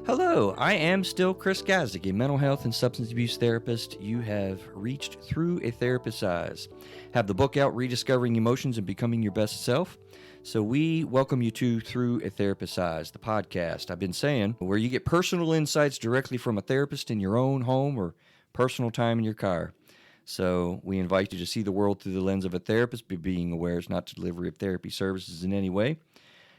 Hello, I am still Chris Gazdick, a mental health and substance abuse therapist. You have reached Through a Therapist's Eyes. Have the book out, Rediscovering Emotions and Becoming Your Best Self. So we welcome you to Through a Therapist's Eyes, the podcast I've been saying, where you get personal insights directly from a therapist in your own home or personal time in your car. So we invite you to see the world through the lens of a therapist, being aware it's not the delivery of therapy services in any way.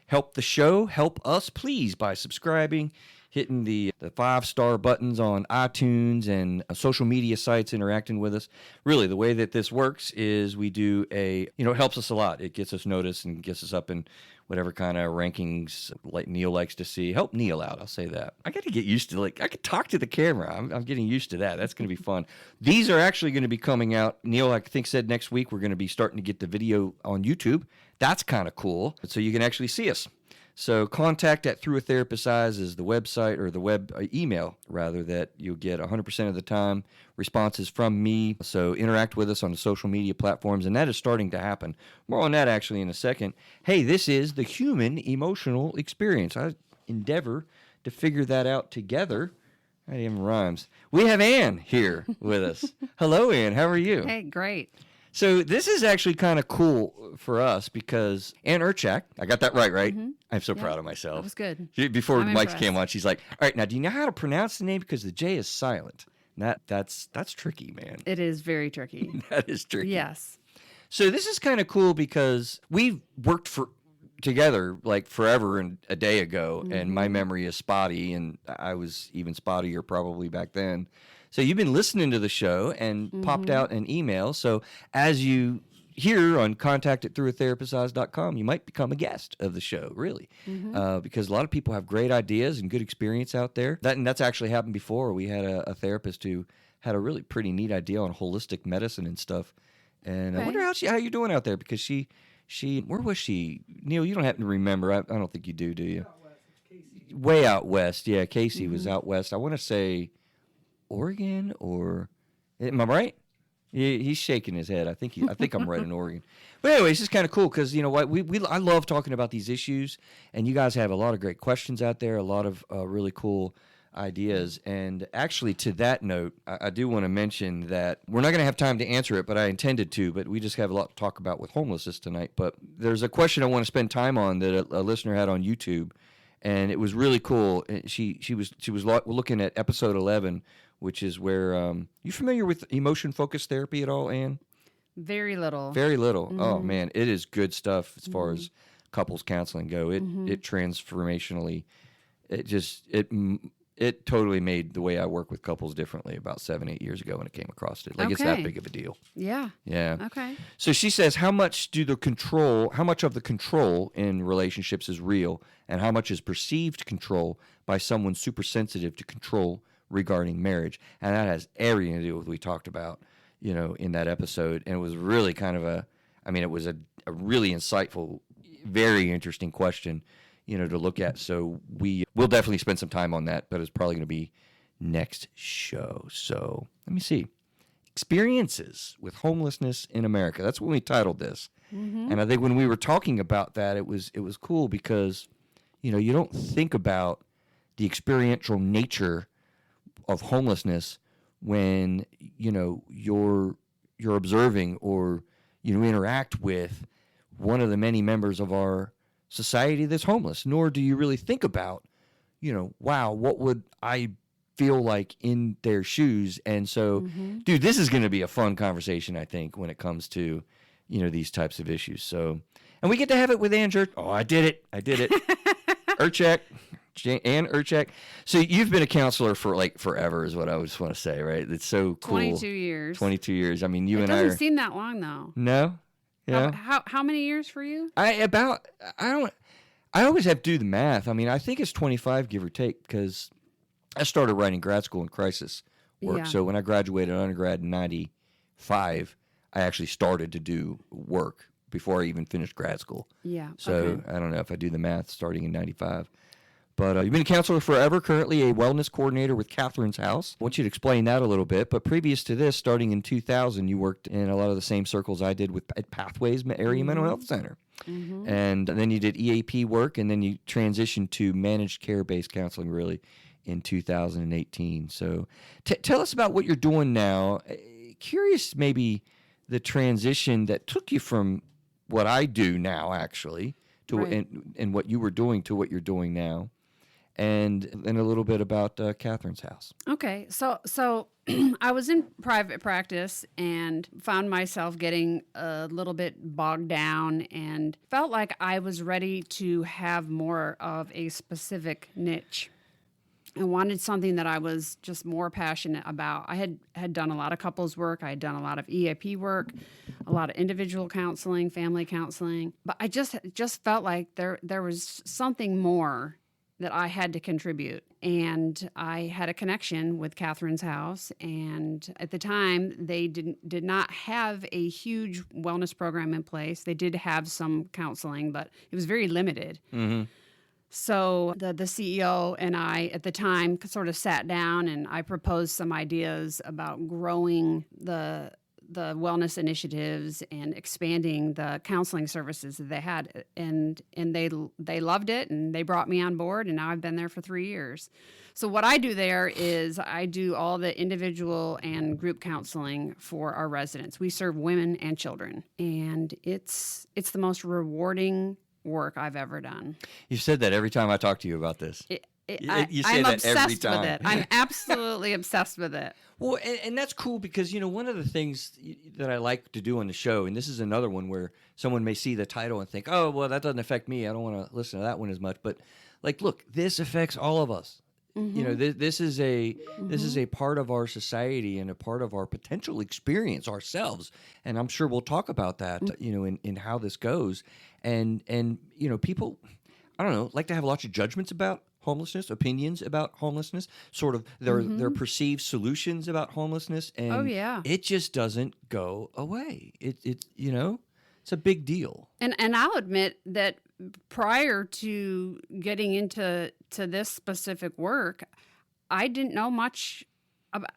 Help the show, help us, please, by subscribing, hitting the 5-star buttons on iTunes and social media sites, interacting with us. Really, the way that this works is we do it helps us a lot. It gets us noticed and gets us up in whatever kind of rankings like Neil likes to see. Help Neil out, I'll say that. I got to get used to, I could talk to the camera. I'm getting used to that. That's going to be fun. These are actually going to be coming out. Neil, I think, said next week we're going to be starting to get the video on YouTube. That's kind of cool. So you can actually see us. So contact at Through a Therapist's Eyes is the website, or the web email, rather, that you'll get 100% of the time responses from me. So interact with us on the social media platforms, and that is starting to happen. More on that, actually, in a second. Hey, this is the human emotional experience. I endeavor to figure that out together. That even rhymes. We have Anne here with us. Hello, Anne. How are you? Hey, great. So this is actually kind of cool for us because Anne Jurchak, I got that right? Mm-hmm. I'm so proud of myself. That was good. Before Mike's came on, she's like, all right, now do you know how to pronounce the name? Because the J is silent. That's tricky, man. It is very tricky. That is tricky. Yes. So this is kind of cool because we've worked together like forever and a day ago, and my memory is spotty, and I was even spottier probably back then. So you've been listening to the show and popped out an email. So as you hear on contact@throughatherapist's.com, you might become a guest of the show, really, because a lot of people have great ideas and good experience out there. That's actually happened before. We had a therapist who had a really pretty neat idea on holistic medicine and stuff. And I wonder how you're doing out there, because she where was she? Neil, you don't happen to remember. I don't think you do you? Out west. Way out west. Yeah, Casey was out west. I want to say Oregon, or am I right? He's shaking his head. I think I'm right in Oregon. But anyway, it's just kind of cool because, you know what, I love talking about these issues, and you guys have a lot of great questions out there, a lot of really cool ideas. And actually, to that note, I do want to mention that we're not going to have time to answer it, but I intended to. But we just have a lot to talk about with homelessness tonight. But there's a question I want to spend time on that a listener had on YouTube, and it was really cool. She was looking at episode 11. Which is where, you familiar with emotion-focused therapy at all, Anne? Very little. Very little. Oh, man, it is good stuff as far as couples counseling go. It transformationally, it totally made the way I work with couples differently about 7-8 years ago when it came across it. It's that big of a deal. Yeah. Yeah. Okay. So she says, how much of the control in relationships is real, and how much is perceived control by someone super sensitive to control regarding marriage? And that has everything to do with what we talked about, in that episode. And it was really kind of it was a really insightful, very interesting question, to look at. So we'll definitely spend some time on that, but it's probably going to be next show. So let me see. Experiences with homelessness in America. That's what we titled this. And I think when we were talking about that, it was cool because, you don't think about the experiential nature of homelessness when you're observing or interact with one of the many members of our society that's homeless. Nor do you really think about wow, what would I feel like in their shoes? And so dude, this is going to be a fun conversation, I think, when it comes to these types of issues. So, and we get to have it with Anne Jurchak. Oh, I did it Jurchak. Anne Jurchak. So you've been a counselor for forever, is what I just want to say, right? It's so cool. 22 years. 22 years. I mean, you it and I doesn't seem that long, though. No? Yeah. How many years for you? I always have to do the math. I mean, I think it's 25, give or take, because I started writing grad school in crisis work. Yeah. So when I graduated undergrad in 95, I actually started to do work before I even finished grad school. Yeah. So okay. I don't know if I do the math starting in 95. But you've been a counselor forever, currently a wellness coordinator with Catherine's House. I want you to explain that a little bit. But previous to this, starting in 2000, you worked in a lot of the same circles I did at Pathways Area Mental Health Center. And then you did EAP work, and then you transitioned to managed care-based counseling really in 2018. So tell us about what you're doing now. Curious maybe the transition that took you from what I do now actually to Right. and what you were doing to what you're doing now. And a little bit about Catherine's house. Okay. So I was in private practice and found myself getting a little bit bogged down and felt like I was ready to have more of a specific niche. I wanted something that I was just more passionate about. I had done a lot of couples work. I had done a lot of EAP work, a lot of individual counseling, family counseling. But I just felt like there was something more that I had to contribute. And I had a connection with Catherine's house. And at the time, they did not have a huge wellness program in place. They did have some counseling, but it was very limited. Mm-hmm. So the CEO and I at the time sort of sat down and I proposed some ideas about growing the wellness initiatives and expanding the counseling services that they had, and they loved it and they brought me on board, and now I've been there for 3 years. So what I do there is I do all the individual and group counseling for our residents. We serve women and children, and it's the most rewarding work I've ever done. You've said that every time I talk to you about this. You say I'm that obsessed every time. with it. I'm absolutely obsessed with it. Well, and that's cool because, one of the things that I like to do on the show, and this is another one where someone may see the title and think, oh, well, that doesn't affect me. I don't want to listen to that one as much. But, look, this affects all of us. Mm-hmm. This is a part of our society and a part of our potential experience ourselves. And I'm sure we'll talk about that, in how this goes. And people, I don't know, like to have lots of judgments about homelessness, opinions about homelessness, sort of their perceived solutions about homelessness, and Oh, yeah. it just doesn't go away. It's a big deal. And I'll admit that prior to getting into this specific work, I didn't know much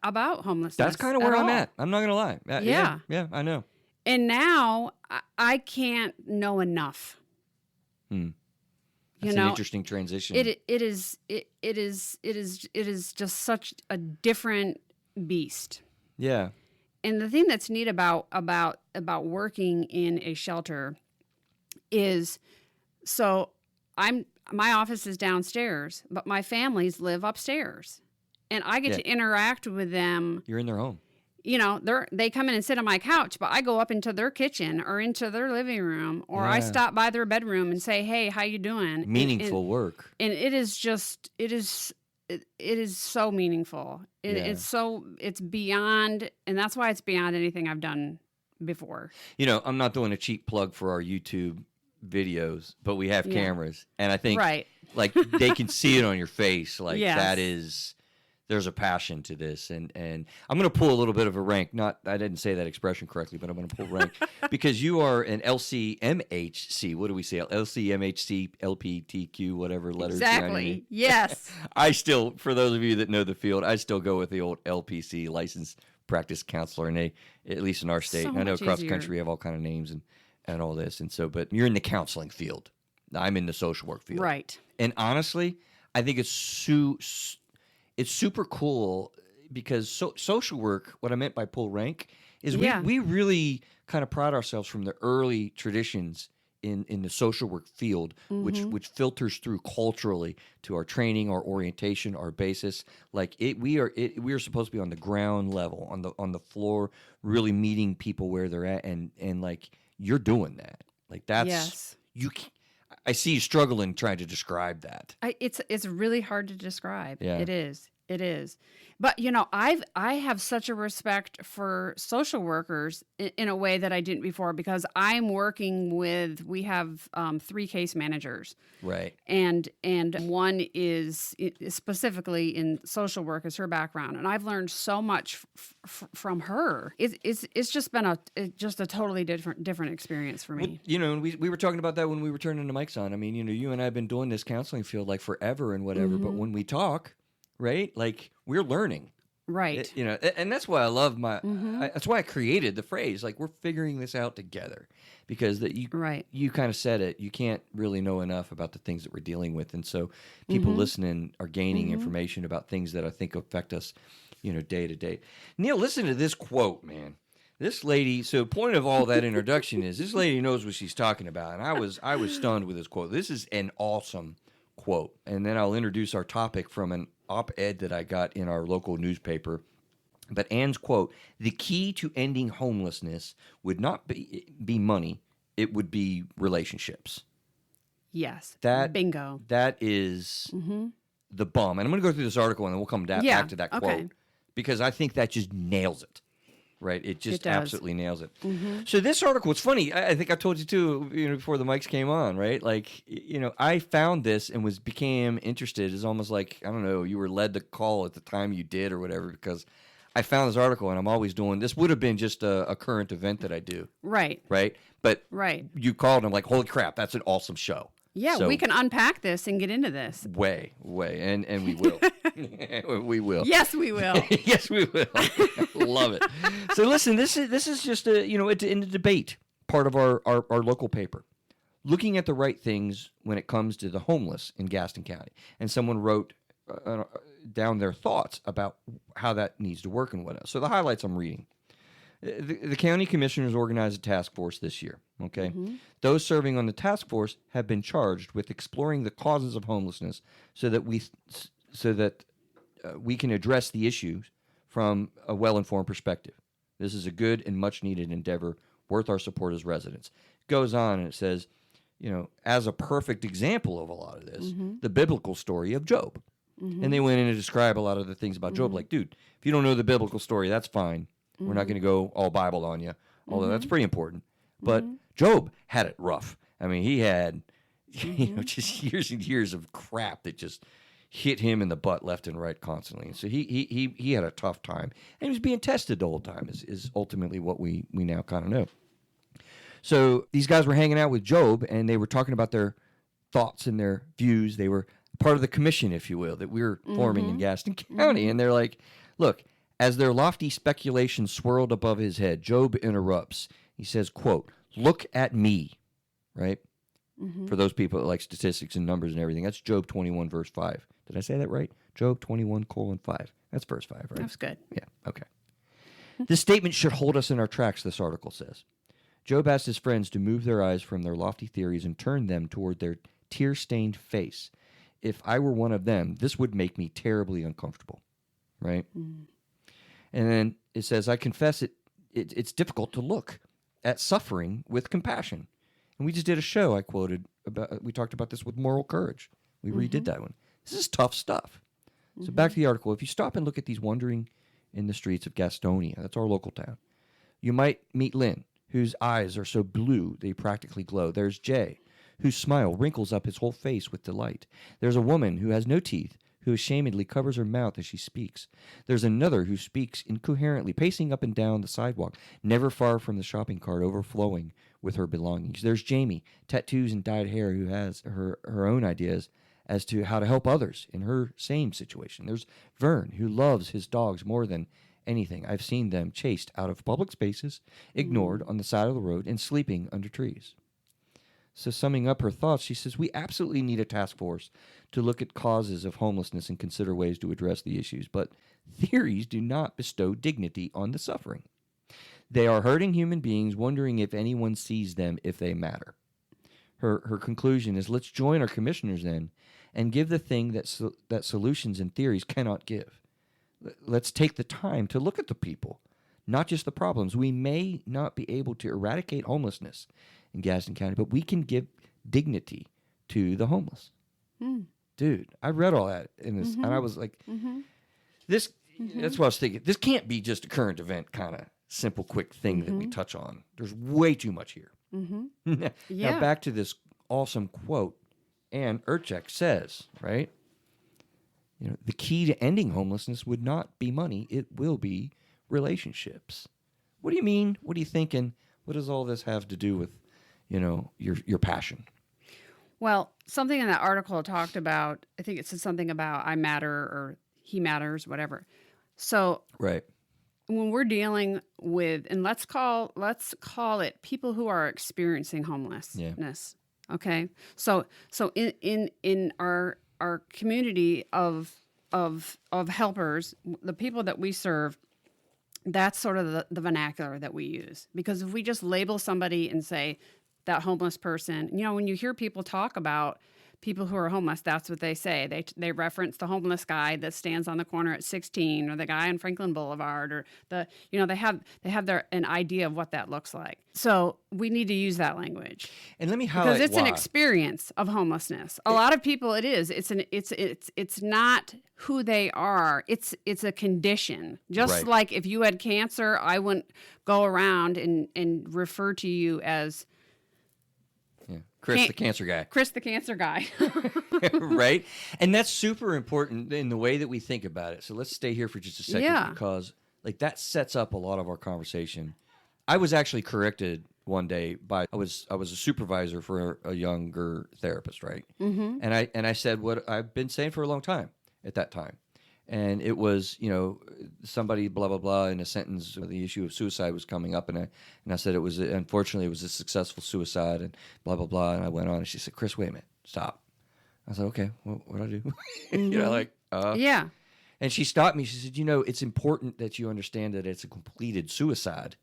about homelessness. That's kind of where I'm all. at. I'm not gonna lie. Yeah. Yeah, I know. And now I can't know enough. That's an interesting transition. It is just such a different beast. Yeah. And the thing that's neat about working in a shelter is, so my office is downstairs, but my families live upstairs, and I get to interact with them. You're in their home. They come in and sit on my couch, but I go up into their kitchen or into their living room, or I stop by their bedroom and say, "Hey, how you doing?" Meaningful work. And it is so meaningful. It's beyond, and that's why it's beyond anything I've done before. I'm not doing a cheap plug for our YouTube videos, but we have cameras, and I think like they can see it on your face. Like that is. There's a passion to this, and I'm going to pull a little bit of a rank. I didn't say that expression correctly, but I'm going to pull rank because you are an LCMHC. What do we say? LCMHC, LPTQ, whatever letters. Exactly. Yes. I still, for those of you that know the field, I still go with the old LPC, licensed practice counselor, and they, at least in our state, and I know across the country we have all kind of names and all this, and so. But you're in the counseling field. I'm in the social work field. Right. And honestly, I think it's super cool because social work, what I meant by pull rank, is we really kind of pride ourselves from the early traditions in the social work field, which filters through culturally to our training, our orientation, our basis. Like we are supposed to be on the ground level, on the floor, really meeting people where they're at, and like you're doing that. Like that's I see you struggling trying to describe that. It's really hard to describe. Yeah. It is. But I have such a respect for social workers in a way that I didn't before, because I'm working with, we have 3 case managers. Right. And one is specifically in social work is her background, and I've learned so much from her. It's just been a totally different experience for me. Well, we were talking about that when we were turning the mics on. I mean, you and I have been doing this counseling field like forever and whatever, but when we talk, right? Like we're learning. Right. And that's why I love that's why I created the phrase, like, we're figuring this out together, because Right. you kind of said it. You can't really know enough about the things that we're dealing with, and so people listening are gaining information about things that I think affect us, day to day. Neil, listen to this quote, man. This lady. So, point of all that introduction is this lady knows what she's talking about, and I was stunned with this quote. This is an awesome quote, and then I'll introduce our topic from an op-ed that I got in our local newspaper. But Anne's quote: "The key to ending homelessness would not be money; it would be relationships." Yes. That Bingo. That is the bomb. And I'm going to go through this article, and then we'll come back to that quote, because I think that just nails it. Right, it just absolutely nails it. So this article, it's funny. I think I told you too, before the mics came on, right? Like, I found this and became interested. It's almost like, I don't know, you were led to call at the time you did or whatever, because I found this article, and I'm always doing this. Would have been just a current event that I do, Right. But Right. you called, and I'm like, holy crap, that's an awesome show. Yeah, So, we can unpack this and get into this. way, and we will. We will. Yes, we will. Yes, we will. Love it. So listen, this is just it's in the debate part of our local paper, looking at the right things when it comes to the homeless in Gaston County. And someone wrote down their thoughts about how that needs to work and whatnot. So the highlights I'm reading. The county commissioners organized a task force this year. Okay, those serving on the task force have been charged with exploring the causes of homelessness, so that we can address the issues from a well-informed perspective. This is a good and much-needed endeavor, worth our support as residents. It goes on and it says, as a perfect example of a lot of this, the biblical story of Job. And they went in and describe a lot of the things about Job. Like, dude, if you don't know the biblical story, that's fine. We're not going to go all Bible on you, although that's pretty important. But Job had it rough. I mean, he had, just years and years of crap that just hit him in the butt left and right constantly. And so he had a tough time, and he was being tested the whole time. Is ultimately what we now kind of know. So these guys were hanging out with Job, and they were talking about their thoughts and their views. They were part of the commission, if you will, that we were forming in Gaston County. And they're like, look. As their lofty speculations swirled above his head, Job interrupts. He says, quote, "Look at me," right? For those people that like statistics and numbers and everything, that's Job 21, verse 5. Did I say that right? Job 21:5. That's verse 5, right? That's good. Yeah, okay. This statement should hold us in our tracks, this article says. Job asked his friends to move their eyes from their lofty theories and turn them toward their tear-stained face. If I were one of them, this would make me terribly uncomfortable, right? And then it says, I confess it's difficult to look at suffering with compassion. And we just did a show we talked about this with moral courage. We redid that one. This is tough stuff. So back to the article. If you stop and look at these wandering in the streets of Gastonia, that's our local town, you might meet Lynn, whose eyes are so blue they practically glow. There's Jay, whose smile wrinkles up his whole face with delight. There's a woman who has no teeth, who ashamedly covers her mouth as she speaks. There's another who speaks incoherently, pacing up and down the sidewalk, never far from the shopping cart overflowing with her belongings. There's Jamie, tattoos and dyed hair, who has her own ideas as to how to help others in her same situation. There's Vern, who loves his dogs more than anything. I've seen them chased out of public spaces, ignored on the side of the road, and sleeping under trees. So summing up her thoughts, she says, we absolutely need a task force to look at causes of homelessness and consider ways to address the issues. But theories do not bestow dignity on the suffering. They are hurting human beings, wondering if anyone sees them, if they matter. Her conclusion is, let's join our commissioners then and give the thing that solutions and theories cannot give. Let's take the time to look at the people, not just the problems. We may not be able to eradicate homelessness in Gaston County, but we can give dignity to the homeless. Dude, I read all that in this, and I was like, this, that's what I was thinking. This can't be just a current event kind of simple, quick thing that we touch on. There's way too much here. Now, back to this awesome quote. Anne Jurchak says, right? The key to ending homelessness would not be money. It will be relationships. What do you mean? What are you thinking? What does all this have to do with, your passion? Well, something in that article talked about, I think it said something about I matter or he matters, whatever. So Right. when we're dealing with, and let's call it people who are experiencing homelessness. Okay. So in our community of helpers, the people that we serve, that's sort of the vernacular that we use. Because if we just label somebody and say that homeless person, when you hear people talk about people who are homeless, that's what they say. They reference the homeless guy that stands on the corner at 16, or the guy on Franklin Boulevard, or they have an idea of what that looks like. So we need to use that language. And let me highlight because it's why. an experience of homelessness. A lot of people, it's not who they are. It's a condition. Just Right. like if you had cancer, I wouldn't go around and refer to you as Chris, the cancer guy. Chris, the cancer guy. Right? And that's super important in the way that we think about it. So let's stay here for just a second because that sets up a lot of our conversation. I was actually corrected one day by I was a supervisor for a younger therapist, right? Mm-hmm. And I said what I've been saying for a long time at that time. And it was, somebody blah blah blah in a sentence. The issue of suicide was coming up, and I said unfortunately it was a successful suicide, and blah blah blah. And I went on, and she said, "Chris, wait a minute, stop." I said, "Okay, well, what do I do?" Mm-hmm. Yeah. And she stopped me. She said, "It's important that you understand that it's a completed suicide,"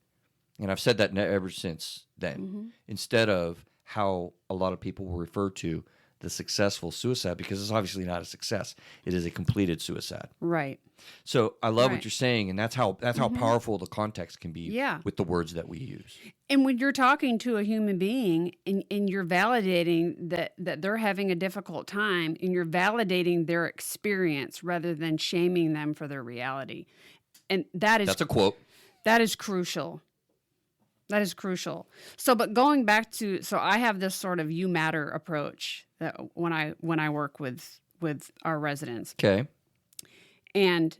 and I've said that ever since then. Mm-hmm. Instead of how a lot of people will refer to the successful suicide, because it's obviously not a success. It is a completed suicide. Right. So I love what you're saying, and that's how powerful the context can be with the words that we use. And when you're talking to a human being and you're validating that they're having a difficult time, and you're validating their experience rather than shaming them for their reality. And that's a quote. That is crucial. That is crucial. So, but going back to, I have this sort of you matter approach that when I work with our residents. Okay. And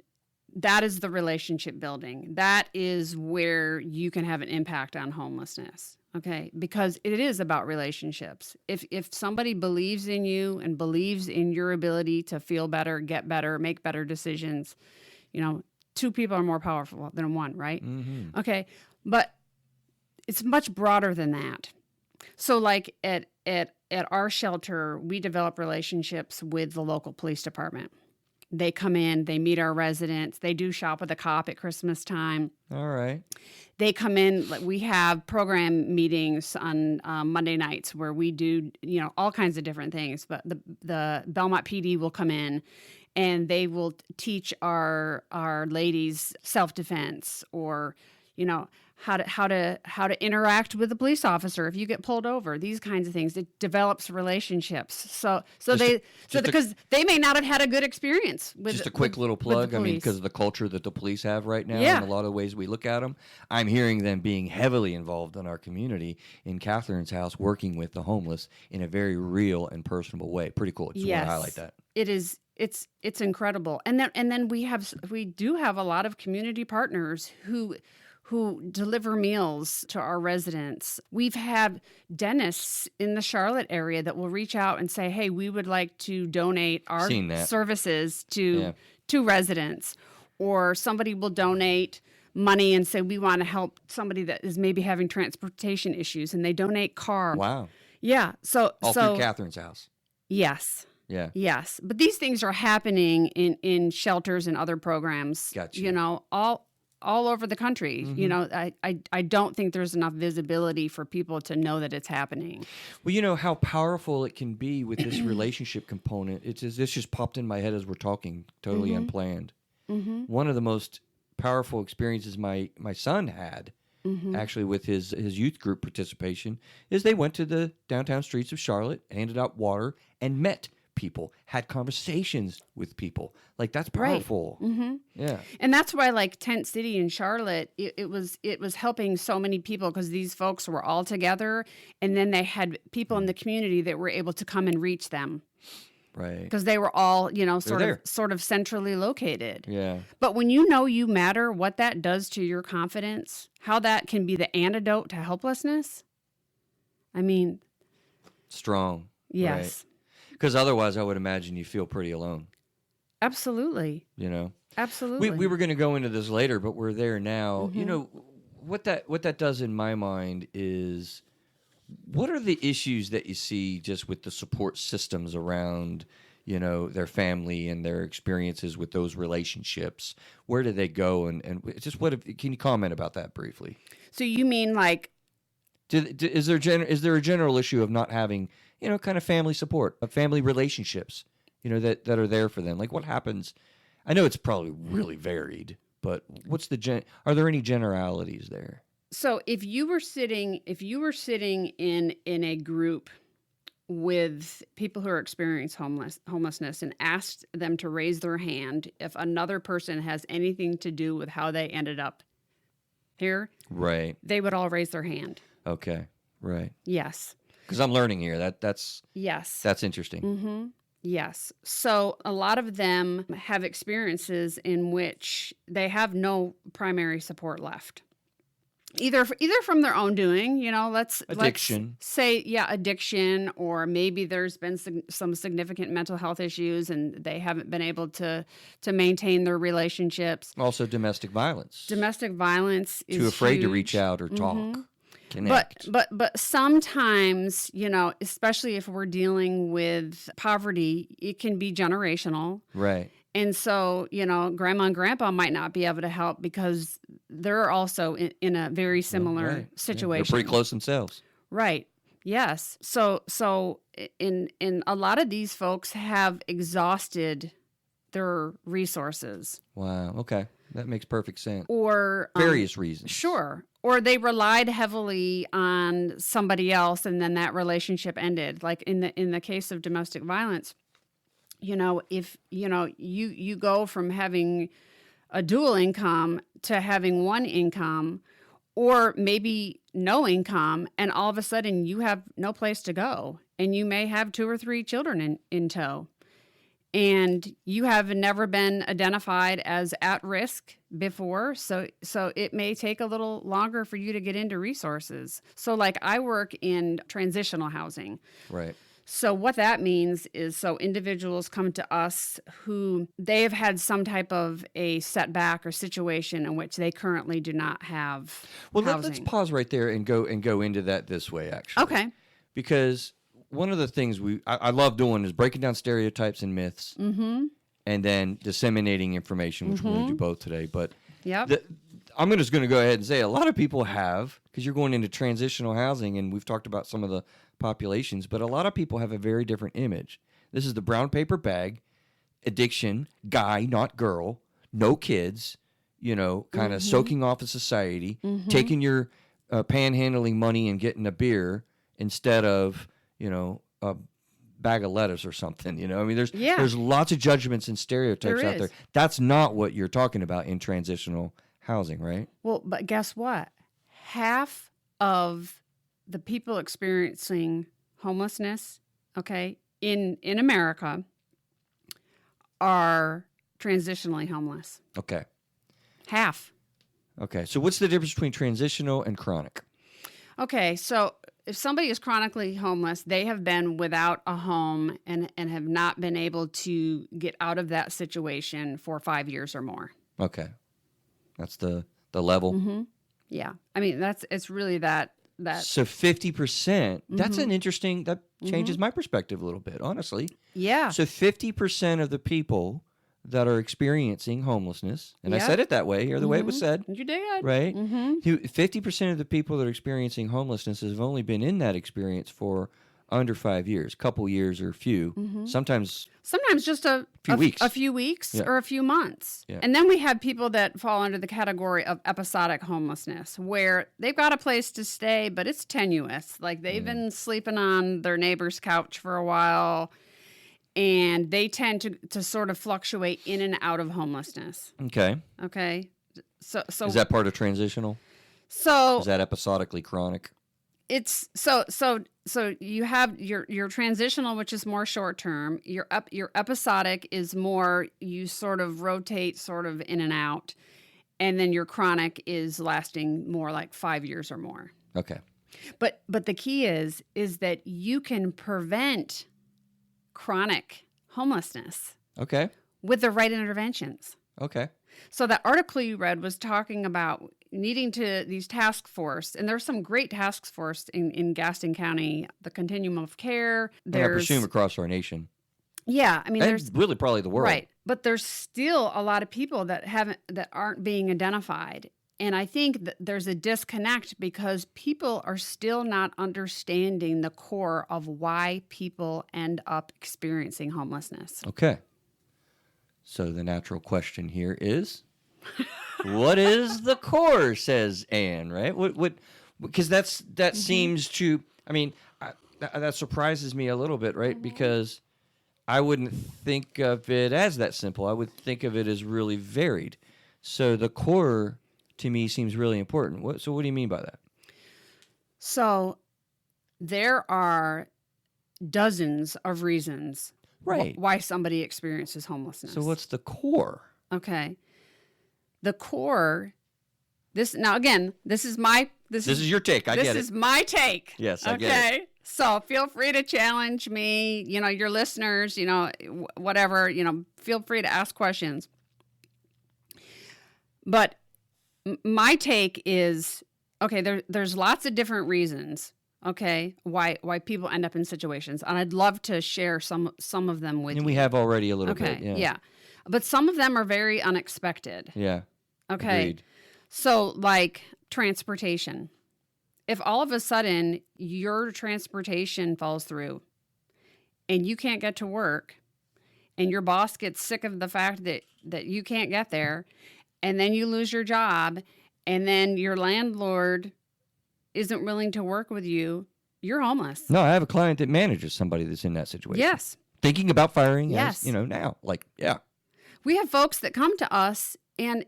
that is the relationship building. That is where you can have an impact on homelessness. Okay. Because it is about relationships. If somebody believes in you and believes in your ability to feel better, get better, make better decisions, two people are more powerful than one, right? Mm-hmm. Okay. But it's much broader than that. So like at our shelter, we develop relationships with the local police department. They come in, they meet our residents, they do shop with a cop at Christmas time. All right. They come in, we have program meetings on Monday nights where we do, all kinds of different things. But the Belmont PD will come in and they will teach our ladies self-defense, or, how to interact with a police officer if you get pulled over. These kinds of things. It develops relationships. Because they may not have had a good experience with. Just a quick little plug. I mean, because of the culture that the police have right now, and a lot of the ways we look at them, I'm hearing them being heavily involved in our community in Catherine's house, working with the homeless in a very real and personable way. Pretty cool. Just want to highlight that. It is. It's incredible. And then we do have a lot of community partners who deliver meals to our residents. We've had dentists in the Charlotte area that will reach out and say, "Hey, we would like to donate our services to residents." Or somebody will donate money and say, "We want to help somebody that is maybe having transportation issues," and they donate car. Wow. Yeah. So through Catherine's house. Yes. Yeah. Yes. But these things are happening in shelters and other programs. Gotcha. All over the country. Mm-hmm. I don't think there's enough visibility for people to know that it's happening. Well, how powerful it can be with this relationship component. This just popped in my head as we're talking, totally unplanned. Mm-hmm. One of the most powerful experiences my son had, actually with his youth group participation, is they went to the downtown streets of Charlotte, handed out water, and met people, had conversations with people. That's powerful. Right. Mm-hmm. Yeah. And that's why Tent City in Charlotte, it was helping so many people, because these folks were all together, and then they had people in the community that were able to come and reach them. Right. Because they were all, sort of centrally located. Yeah. But when you matter, what that does to your confidence, how that can be the antidote to helplessness. I mean, strong. Yes. Right? Because otherwise, I would imagine you feel pretty alone. Absolutely. You know, Absolutely. we were going to go into this later, but we're there now. You know, what that does in my mind is, what are the issues that you see just with the support systems around, you know, their family and their experiences with those relationships? Where do they go? And just can you comment about that briefly? So you mean like, Is there a general issue of not having, you know, kind of family support, of family relationships, you know, that are there for them? Like, what happens? I know it's probably really varied, but are there any generalities there? so if you were sitting in a group with people who are experiencing homelessness and asked them to raise their hand if another person has anything to do with how they ended up here, Right. they would all raise their hand. Okay. Right. Yes. Because I'm learning here. That's Yes. interesting. Mm-hmm. Yes. So a lot of them have experiences in which they have no primary support left. Either from their own doing, you know, Addiction. let's say, addiction, or maybe there's been some significant mental health issues and they haven't been able to maintain their relationships. Also, domestic violence. Domestic violence is too afraid to huge. reach out or talk. Connect. But sometimes, you know, especially if we're dealing with poverty, it can be generational. Right. And so, you know, grandma and grandpa might not be able to help because they're also in a very similar Right. situation. Yeah, they're pretty close themselves. Right. Yes. So in a lot of these folks have exhausted their resources. Wow. Okay. That makes perfect sense. Or Various reasons. Sure. Or they relied heavily on somebody else and then that relationship ended. Like in the case of domestic violence, you know, if you know you go from having a dual income to having one income, or maybe no income, and all of a sudden you have no place to go, and you may have 2 or 3 children in tow, and you have never been identified as at risk before, so it may take a little longer for you to get into resources. So like I work in transitional housing. Right. So what that means is, so individuals come to us who they have had some type of a setback or situation in which they currently do not have housing. Let's pause right there and go into that this way, actually. Okay. Because one of the things I love doing is breaking down stereotypes and myths, and then disseminating information, which we're going to do both today. But I'm just going to go ahead and say a lot of people have, because you're going into transitional housing, and we've talked about some of the populations, but a lot of people have a very different image. This is the brown paper bag, addiction, guy, not girl, no kids, you know, kind of soaking off of society, taking your panhandling money and getting a beer instead of, you know, a bag of lettuce or something. You know, I mean, there's lots of judgments and stereotypes out there. That's not what you're talking about in transitional housing, right? Well, but guess what? Half of the people experiencing homelessness, okay, in America are transitionally homeless. Okay. Half. Okay. So what's the difference between transitional and chronic? Okay. So if somebody is chronically homeless, they have been without a home and have not been able to get out of that situation for 5 years or more. Okay. That's the level. Yeah. I mean, it's really that. So 50%, that's an interesting, that changes my perspective a little bit, honestly. Yeah. So 50% of the people that are experiencing homelessness, and I said it that way, or the way it was said. You did. Right? 50% of the people that are experiencing homelessness have only been in that experience for under 5 years, couple years or a few, sometimes just a few weeks or a few months. Yeah. And then we have people that fall under the category of episodic homelessness, where they've got a place to stay, but it's tenuous. Like they've been sleeping on their neighbor's couch for a while, and they tend to sort of fluctuate in and out of homelessness. Okay. So is that part of transitional? So is that episodically chronic? It's so you have your transitional, which is more short term. Your episodic is more, you sort of rotate sort of in and out, and then your chronic is lasting more like 5 years or more. Okay. But the key is that you can prevent chronic homelessness. Okay. with the right interventions. Okay. So that article you read was talking about needing to these task force, and there's some great task force in Gaston County, the continuum of care. And I presume across our nation. Yeah, I mean, And there's really probably the world. right, but there's still a lot of people that aren't being identified. And I think that there's a disconnect because people are still not understanding the core of why people end up experiencing homelessness. Okay. So the natural question here is, what is the core, says Anne, right? What, because that seems to, I mean, that surprises me a little bit, right? Because I wouldn't think of it as that simple. I would think of it as really varied. So the core to me seems really important. So what do you mean by that? So there are dozens of reasons why somebody experiences homelessness. So what's the core? Okay. The core, this is my this is your take. I get it. This is my take. Yes, I get it. So feel free to challenge me, your listeners, whatever, feel free to ask questions. But my take is, okay, there's lots of different reasons, okay, why people end up in situations. And I'd love to share some of them with you. And we have already a little bit. Yeah. But some of them are very unexpected. Yeah. Okay. Agreed. So like transportation. If all of a sudden your transportation falls through and you can't get to work and your boss gets sick of the fact that you can't get there, and then you lose your job, and then your landlord isn't willing to work with you, you're homeless. No, I have a client that manages somebody that's in that situation. Yes. Thinking about firing, yes. Now. Like, yeah. We have folks that come to us, and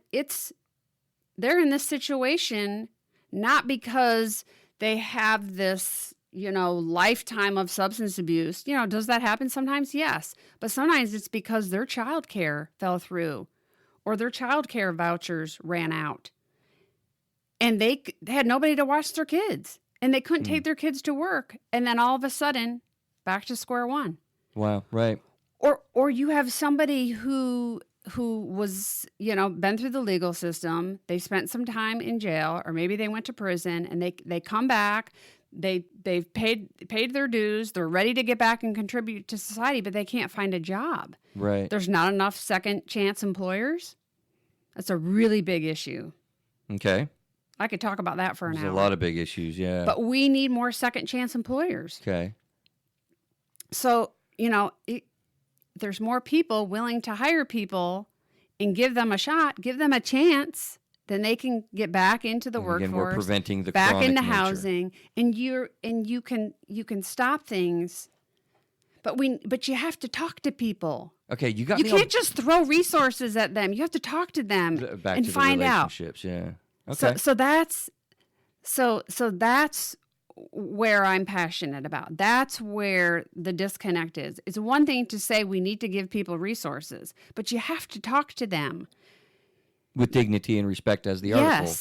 they're in this situation not because they have this, lifetime of substance abuse. Does that happen sometimes? Yes. But sometimes it's because their child care fell through or their child care vouchers ran out. And they had nobody to watch their kids. And they couldn't take their kids to work. And then all of a sudden, back to square one. Wow, right. Or you have somebody who was, been through the legal system. They spent some time in jail, or maybe they went to prison, and they come back. They've paid their dues. They're ready to get back and contribute to society, but they can't find a job. Right. There's not enough second chance employers. That's a really big issue. Okay. I could talk about that for an hour. There's a lot of big issues, yeah. But we need more second chance employers. Okay. So, there's more people willing to hire people and give them a shot, give them a chance, then they can get back into the workforce. Again, we're preventing the back chronic into nature. housing, and you can stop things, but you have to talk to people. Okay, you got. You can't just throw resources at them. You have to talk to them back and to find the out. relationships, yeah. Okay. So that's where I'm passionate about. That's where the disconnect is. It's one thing to say we need to give people resources, but you have to talk to them with dignity and respect, as the article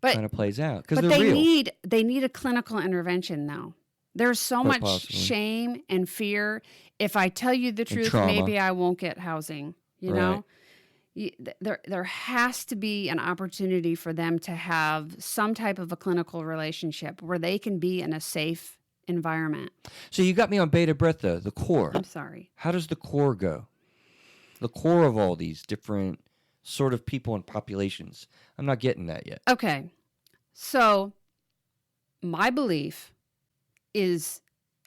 kind of plays out, because they're real. They need a clinical intervention, though. There's so much shame and fear. If I tell you the truth, maybe I won't get housing. You know, there has to be an opportunity for them to have some type of a clinical relationship where they can be in a safe environment. So you got me on bated breath, though. The core. I'm sorry. How does the core go? The core of all these different sort of people and populations. I'm not getting that yet. Okay. So my belief is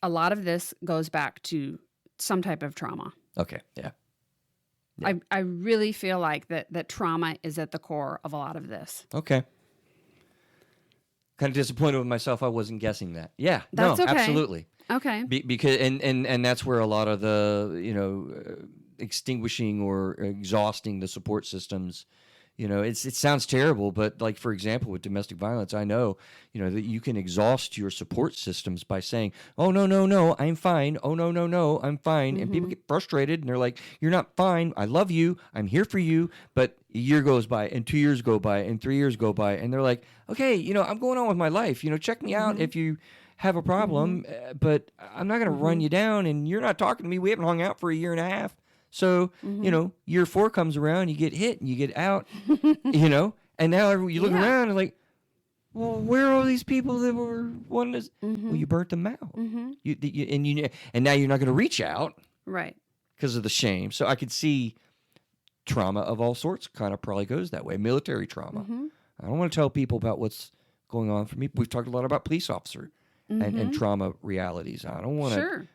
a lot of this goes back to some type of trauma. Okay. Yeah. I really feel like that trauma is at the core of a lot of this. Okay. Kind of disappointed with myself. I wasn't guessing that. Yeah. That's okay. Absolutely. Okay. Because and that's where a lot of the extinguishing or exhausting the support systems. It sounds terrible, but like, for example, with domestic violence, I know, that you can exhaust your support systems by saying, oh, no, I'm fine. Oh, no, I'm fine. Mm-hmm. And people get frustrated and they're like, you're not fine. I love you. I'm here for you. But a year goes by and 2 years go by and 3 years go by. And they're like, okay, I'm going on with my life. Check me out if you have a problem, but I'm not going to run you down, and you're not talking to me. We haven't hung out for a year and a half. So, year 4 comes around, you get hit and you get out, and now you look around and like, well, where are all these people that were wanting to? Well, you burnt them out. And now you're not going to reach out. Right. Because of the shame. So I could see trauma of all sorts kind of probably goes that way. Military trauma. I don't want to tell people about what's going on for me. We've talked a lot about police officer and trauma realities. I don't want to. Sure.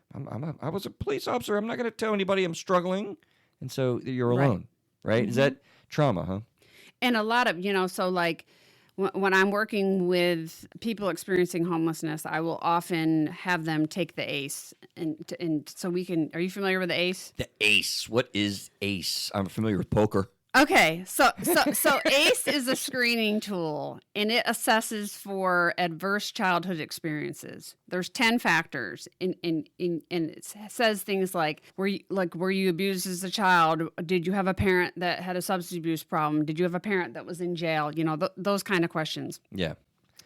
I was a police officer. I'm not going to tell anybody I'm struggling. And so you're alone, right? Is that trauma, huh? And a lot of, so like when I'm working with people experiencing homelessness, I will often have them take the ACE. And so we can, are you familiar with the ACE? The ACE. What is ACE? I'm familiar with poker. Okay, so ACE is a screening tool, and it assesses for adverse childhood experiences. There's 10 factors, and it says things like were you abused as a child? Did you have a parent that had a substance abuse problem? Did you have a parent that was in jail? Those kind of questions. Yeah.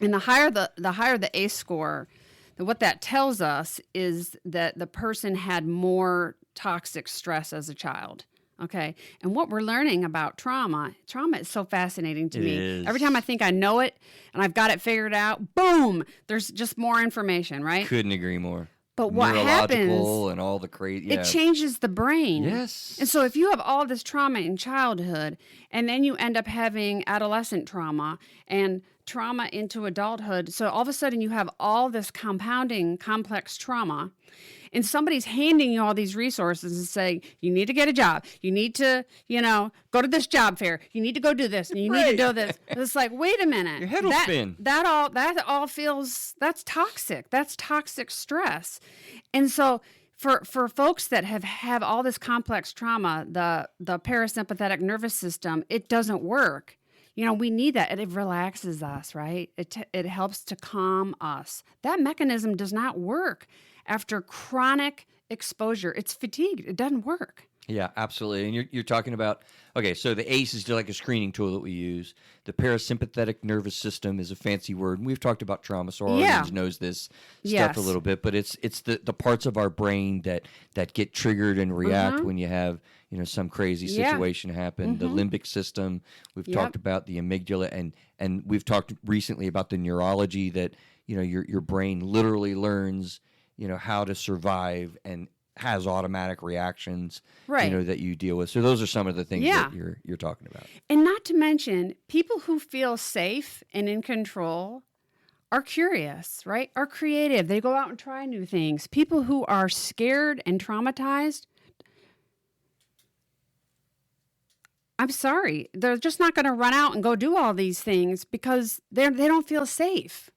And the higher the ACE score, what that tells us is that the person had more toxic stress as a child. Okay. And what we're learning about trauma is so fascinating to me. Every time I think I know it and I've got it figured out, boom, there's just more information, right? Couldn't agree more. But what happens, and all the crazy, it changes the brain. Yes. And so if you have all this trauma in childhood and then you end up having adolescent trauma and trauma into adulthood, so all of a sudden you have all this compounding complex trauma, and somebody's handing you all these resources and saying, you need to get a job. You need to, go to this job fair. You need to go do this. And you need to do this. It's like, wait a minute. Your head will spin. That all feels, that's toxic. That's toxic stress. And so for folks that have all this complex trauma, the parasympathetic nervous system, it doesn't work. We need that. It relaxes us, right? It helps to calm us. That mechanism does not work after chronic exposure. It's fatigued. It doesn't work. Yeah, absolutely. And you're talking about, okay, so the ACE is like a screening tool that we use. The parasympathetic nervous system is a fancy word. And we've talked about trauma, so our audience knows this stuff a little bit. But it's the parts of our brain that get triggered and react when you have some crazy situation happen. The limbic system. We've talked about the amygdala, and we've talked recently about the neurology that your brain literally learns how to survive and has automatic reactions, that you deal with. So those are some of the things that you're talking about. And not to mention, people who feel safe and in control are curious, right? Are creative. They go out and try new things. People who are scared and traumatized, I'm sorry, they're just not going to run out and go do all these things because they don't feel safe.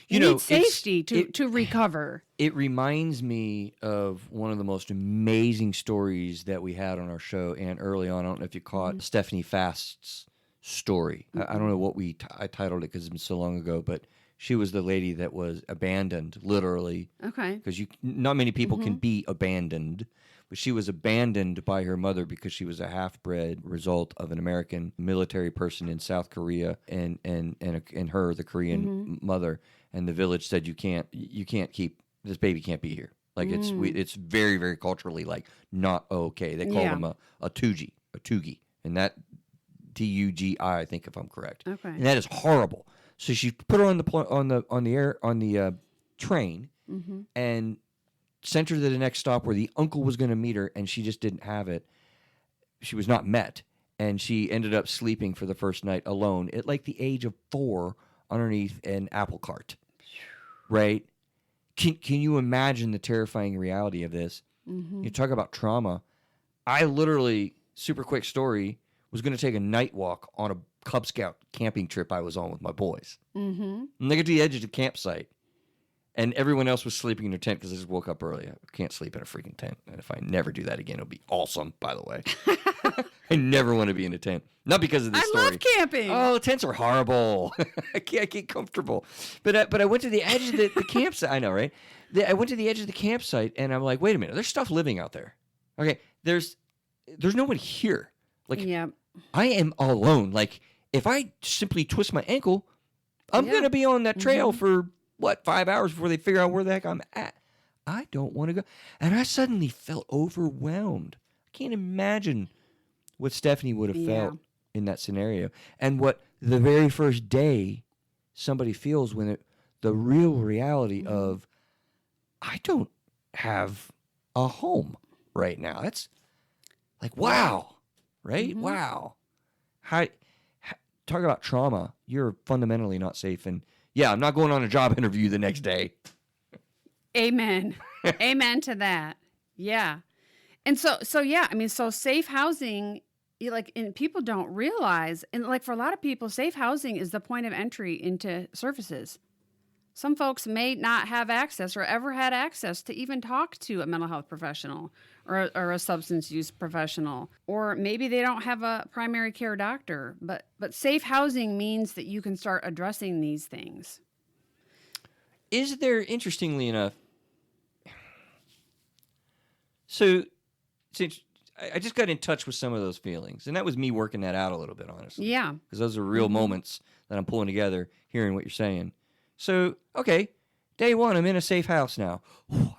You need safety to recover. It reminds me of one of the most amazing stories that we had on our show, and early on, I don't know if you caught Stephanie Fast's story. I don't know what I titled it because it's been so long ago, but she was the lady that was abandoned, literally. Okay. Because not many people can be abandoned. But she was abandoned by her mother because she was a half-bred result of an American military person in South Korea and her, the Korean mother. And the village said, you can't keep, this baby can't be here. Like it's very, very culturally like not okay. They call him a Tugi, and that Tugi, I think, if I'm correct. Okay. And that is horrible. So she put her on the train and sent her to the next stop where the uncle was going to meet her, and she just didn't have it. She was not met, and she ended up sleeping for the first night alone at like the age of 4 underneath an apple cart. Right? Can you imagine the terrifying reality of this? You talk about trauma. I literally, super quick story, was going to take a night walk on a Cub Scout camping trip I was on with my boys. And they get to the edge of the campsite, and everyone else was sleeping in their tent because I just woke up early. I can't sleep in a freaking tent. And if I never do that again, it'll be awesome, by the way. I never want to be in a tent. Not because of this story. I love camping. Oh, tents are horrible. I can't get comfortable. But I went to the edge of the campsite. I know, right? I went to the edge of the campsite, and I'm like, wait a minute. There's stuff living out there. Okay, there's no one here. Like, I am alone. Like, if I simply twist my ankle, I'm going to be on that trail for, 5 hours before they figure out where the heck I'm at. I don't want to go. And I suddenly felt overwhelmed. can't imagine what Stephanie would have Yeah. felt in that scenario, and what the very first day somebody feels when the real reality of, I don't have a home right now. That's like, wow, right? Wow. How, talk about trauma. You're fundamentally not safe, and yeah, I'm not going on a job interview the next day. Amen. Amen to that. Yeah. And so yeah, I mean, so safe housing, and people don't realize, and like for a lot of people, safe housing is the point of entry into services. Some folks may not have access or ever had access to even talk to a mental health professional or a substance use professional, or maybe they don't have a primary care doctor. But safe housing means that you can start addressing these things. Is there, interestingly enough, so I just got in touch with some of those feelings, and that was me working that out a little bit, honestly. Yeah. Because those are real moments that I'm pulling together, hearing what you're saying. So, okay, day one, I'm in a safe house now.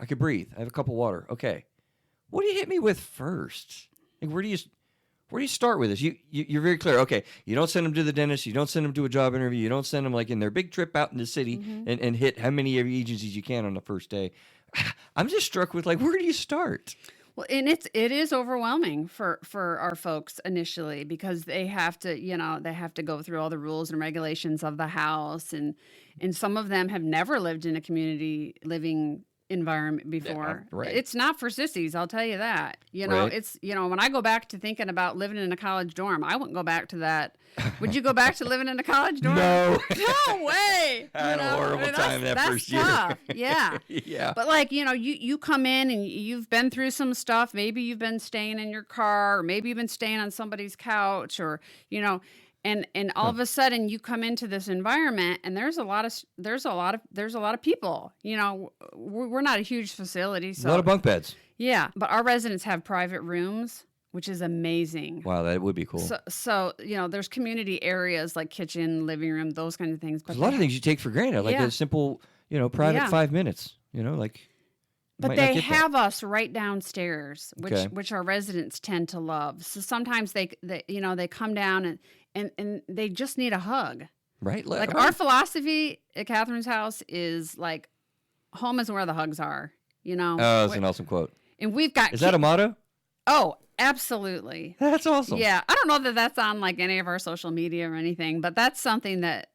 I could breathe. I have a cup of water. Okay. What do you hit me with first? Like, where do you start with this? You're very clear. Okay, you don't send them to the dentist. You don't send them to a job interview. You don't send them like in their big trip out in the city and hit how many agencies you can on the first day. I'm just struck with, like, where do you start? Well, and it is overwhelming for our folks initially, because they have to go through all the rules and regulations of the house, and some of them have never lived in a community living environment before. Yeah, right. It's not for sissies, I'll tell you that. Right. It's when I go back to thinking about living in a college dorm, I wouldn't go back to that. Would you go back to living in a college dorm? No. No way. I had a horrible time that first year. Tough. Yeah. Yeah. But like, you come in and you've been through some stuff. Maybe you've been staying in your car, or maybe you've been staying on somebody's couch, or, and all of a sudden you come into this environment and there's a lot of people. We're not a huge facility, so A lot of bunk beds. yeah, but our residents have private rooms, which is amazing. Wow, that would be cool. So there's community areas like kitchen, living room, those kind of things. But There's a lot of things you take for granted, like a simple, private Yeah. 5 minutes. Like. But might not they get have us right downstairs, Okay. which our residents tend to love. So sometimes they come down and they just need a hug. Right. Like our philosophy at Catherine's house is like, home is where the hugs are. Oh, that's an awesome quote. And we've got Is that a motto? Oh, absolutely. That's awesome. Yeah, I don't know that that's on like any of our social media or anything, but that's something that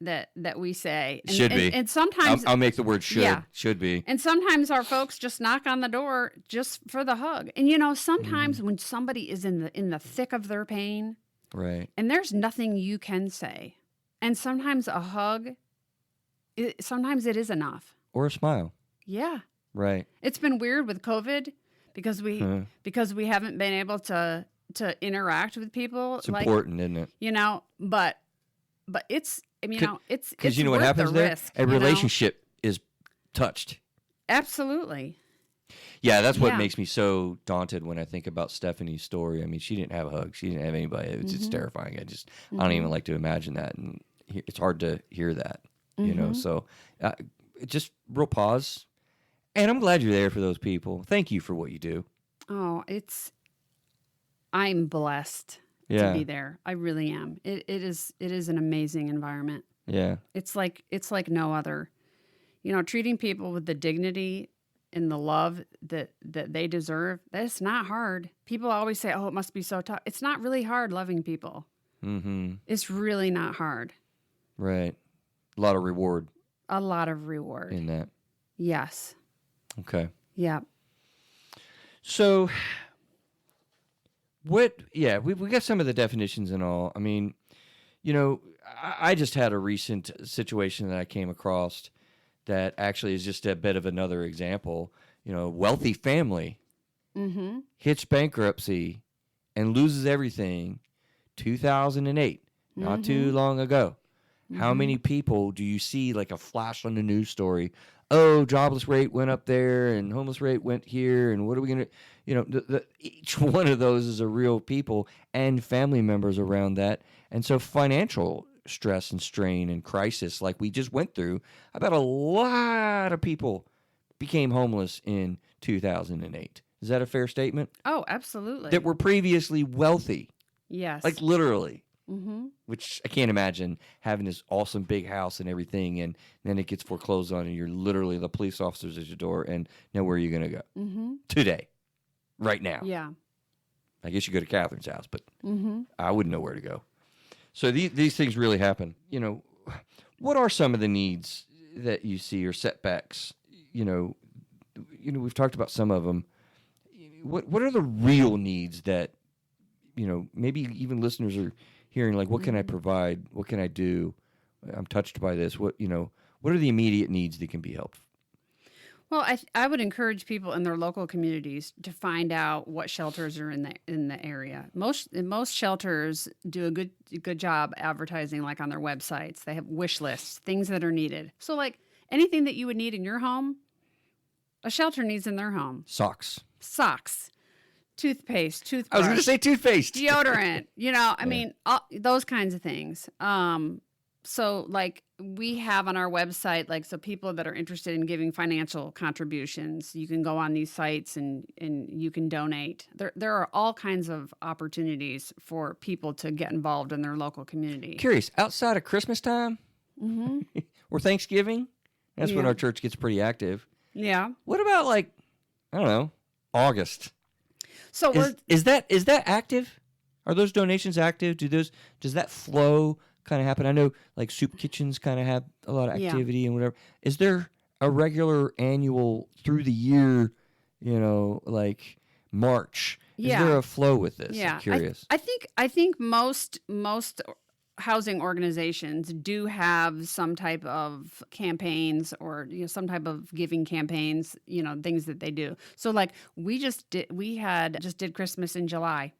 we say. And, Should be. And sometimes I'll make the word should. Yeah. Should be. And sometimes our folks just knock on the door just for the hug. And sometimes when somebody is in the thick of their pain, Right. and there's nothing you can say, and sometimes a hug, sometimes it is enough. Or a smile. Yeah. Right. It's been weird with COVID because we haven't been able to interact with people. It's important, isn't it? But it's it's Because you know what worth happens the there? risk, A relationship is touched. Absolutely. Yeah, that's what Yeah. makes me so daunted when I think about Stephanie's story. I mean, she didn't have a hug. She didn't have anybody. It's just terrifying. I don't even like to imagine that. And it's hard to hear that, So just real pause. And I'm glad you're there for those people. Thank you for what you do. Oh, I'm blessed to be there. I really am. It is an amazing environment. Yeah. It's like no other. Treating people with the dignity and the love that they deserve, that's not hard. People always say, oh, it must be so tough. It's not really hard loving people. Mm-hmm. It's really not hard. Right. A lot of reward A lot of reward. in that. Yes. Okay. Yeah. So, we got some of the definitions and all. I mean, I just had a recent situation that I came across that actually is just a bit of another example. Wealthy family hits bankruptcy and loses everything. 2008, not too long ago. How many people do you see like a flash on the news story? Oh, jobless rate went up there and homeless rate went here. And what are we going to, each one of those is a real people and family members around that. And so financial stress and strain and crisis like we just went through, I bet a lot of people became homeless in 2008. Is that a fair statement? Oh, absolutely. That were previously wealthy, Yes. like literally. Mm-hmm. Which I can't imagine having this awesome big house and everything, and then it gets foreclosed on, and you're literally the police officers at your door, and now where are you going to go? Mm-hmm. Today, right now. Yeah. I guess you go to Catherine's house, but Mm-hmm. I wouldn't know where to go. So these things really happen. You know, what are some of the needs that you see or setbacks? You know, we've talked about some of them. What are the real needs that, maybe even listeners are hearing, like, what can I provide? What can I do? I'm touched by this. What are the immediate needs that can be helped? Well, I would encourage people in their local communities to find out what shelters are in the area. Most shelters do a good job advertising, like on their websites. They have wish lists, things that are needed. So, like anything that you would need in your home, a shelter needs in their home. Socks, Toothpaste, toothbrush. I was going to say toothpaste, deodorant. I mean, those kinds of things. So, like, we have on our website, like, so people that are interested in giving financial contributions, you can go on these sites and you can donate. There are all kinds of opportunities for people to get involved in their local community. Curious, outside of Christmas time or Thanksgiving, that's when our church gets pretty active. Yeah. What about, like, I don't know, August? So is that active? Are those donations active? Does that flow kind of happen? I know, like, soup kitchens kind of have a lot of activity and whatever. Is there a regular annual through the year, like March? Is there a flow with this? Yeah. I'm curious. I think most housing organizations do have some type of campaigns or some type of giving campaigns, things that they do. So, like, we just did Christmas in July.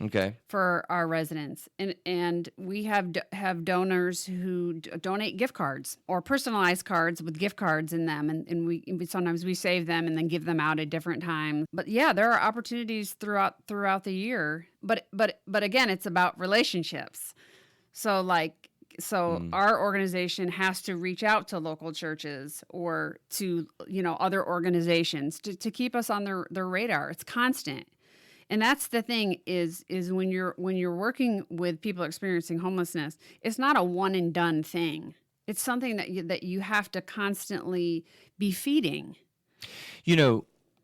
Okay. For our residents, and we have donors who donate gift cards or personalized cards with gift cards in them, and we sometimes we save them and then give them out at different times. But yeah, there are opportunities throughout the year. But again, it's about relationships. So our organization has to reach out to local churches or to other organizations to keep us on their radar. It's constant. And that's the thing is when you're working with people experiencing homelessness, it's not a one and done thing. It's something that you have to constantly be feeding.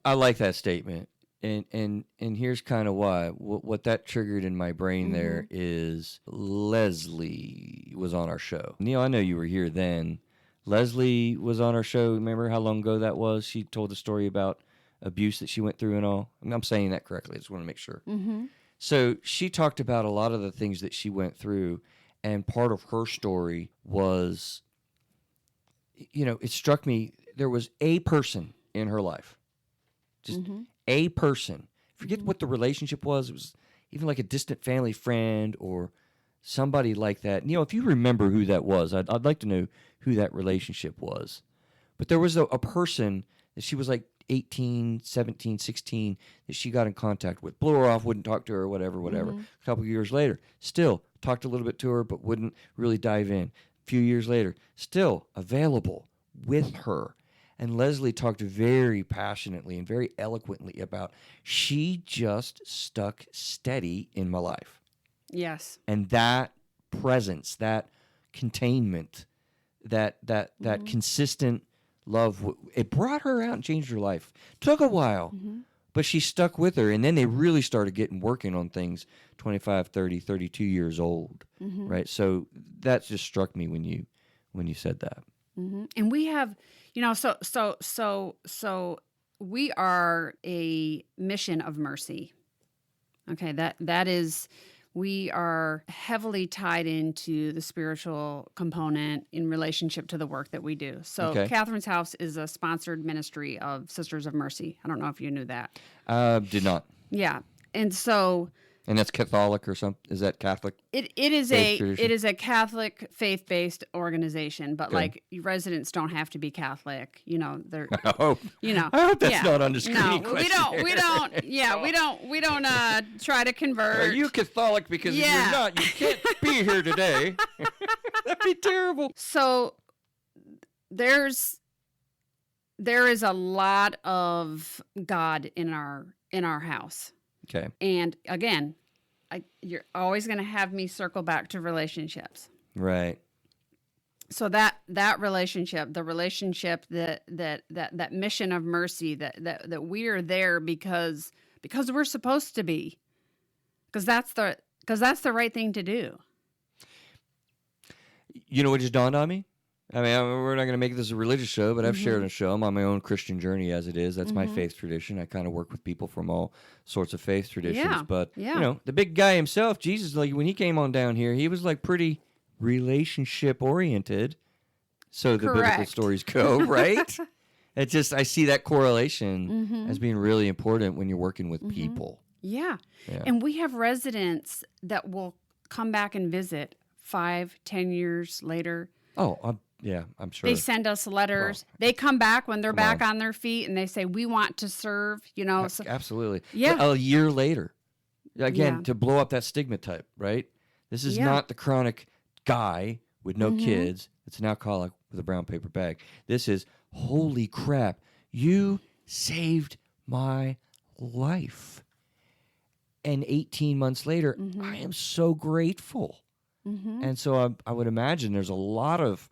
I like that statement, and here's kind of why. What that triggered in my brain there is Leslie was on our show. Neil, I know you were here then. Leslie was on our show. Remember how long ago that was? She told the story about abuse that she went through and all. I'm saying that correctly. I just want to make sure. Mm-hmm. So she talked about a lot of the things that she went through, and part of her story was, it struck me, there was a person in her life, just a person. Forget what the relationship was. It was even like a distant family friend or somebody like that. If you remember who that was, I'd like to know who that relationship was. But there was a person that she was like 18, 17, 16 that she got in contact with. Blew her off, wouldn't talk to her, whatever. A couple of years later, still talked a little bit to her, but wouldn't really dive in. A few years later, still available with her. And Leslie talked very passionately and very eloquently about she just stuck steady in my life. Yes. And that presence, that containment, that consistent love, it brought her out and changed her life. Took a while, but she stuck with her. And then they really started working on things 25, 30, 32 years old, right? So that just struck me when you said that. And we have, so we are a mission of mercy. Okay, that is, we are heavily tied into the spiritual component in relationship to the work that we do. So Catherine's House is a sponsored ministry of Sisters of Mercy. I don't know if you knew that. Did not. Yeah. And so... And that's Catholic or something? Is that Catholic? It is a Catholic faith-based organization, but like residents don't have to be Catholic. They're I hope that's not on the screen. No, we don't. Yeah, we don't try to convert. Are you Catholic? Because if you're not, you can't be here today. That'd be terrible. So there's there is a lot of God in our house. Okay. And again, you're always going to have me circle back to relationships. Right. So that relationship, the relationship that mission of mercy, that we are there because we're supposed to be, because that's the right thing to do. You know what just dawned on me? I mean, we're not going to make this a religious show, but I've shared on a show. I'm on my own Christian journey as it is. That's my faith tradition. I kind of work with people from all sorts of faith traditions. Yeah, But, yeah. you know, the big guy himself, Jesus, like when he came on down here, he was like pretty relationship oriented. So the biblical Correct. stories go, right? It's just, I see that correlation as being really important when you're working with people. Yeah. Yeah. And we have residents that will come back and visit 5-10 years later. Oh, yeah, I'm sure. They send us letters. They come back when they're back on their feet and they say, we want to serve, you know. So, Absolutely. Yeah. But a year later, again, Yeah. to blow up that stigmatype, right? This is not the chronic guy with no kids. It's an alcoholic with a brown paper bag. This is, holy crap, you saved my life. And 18 months later, I am so grateful. And so I would imagine there's a lot of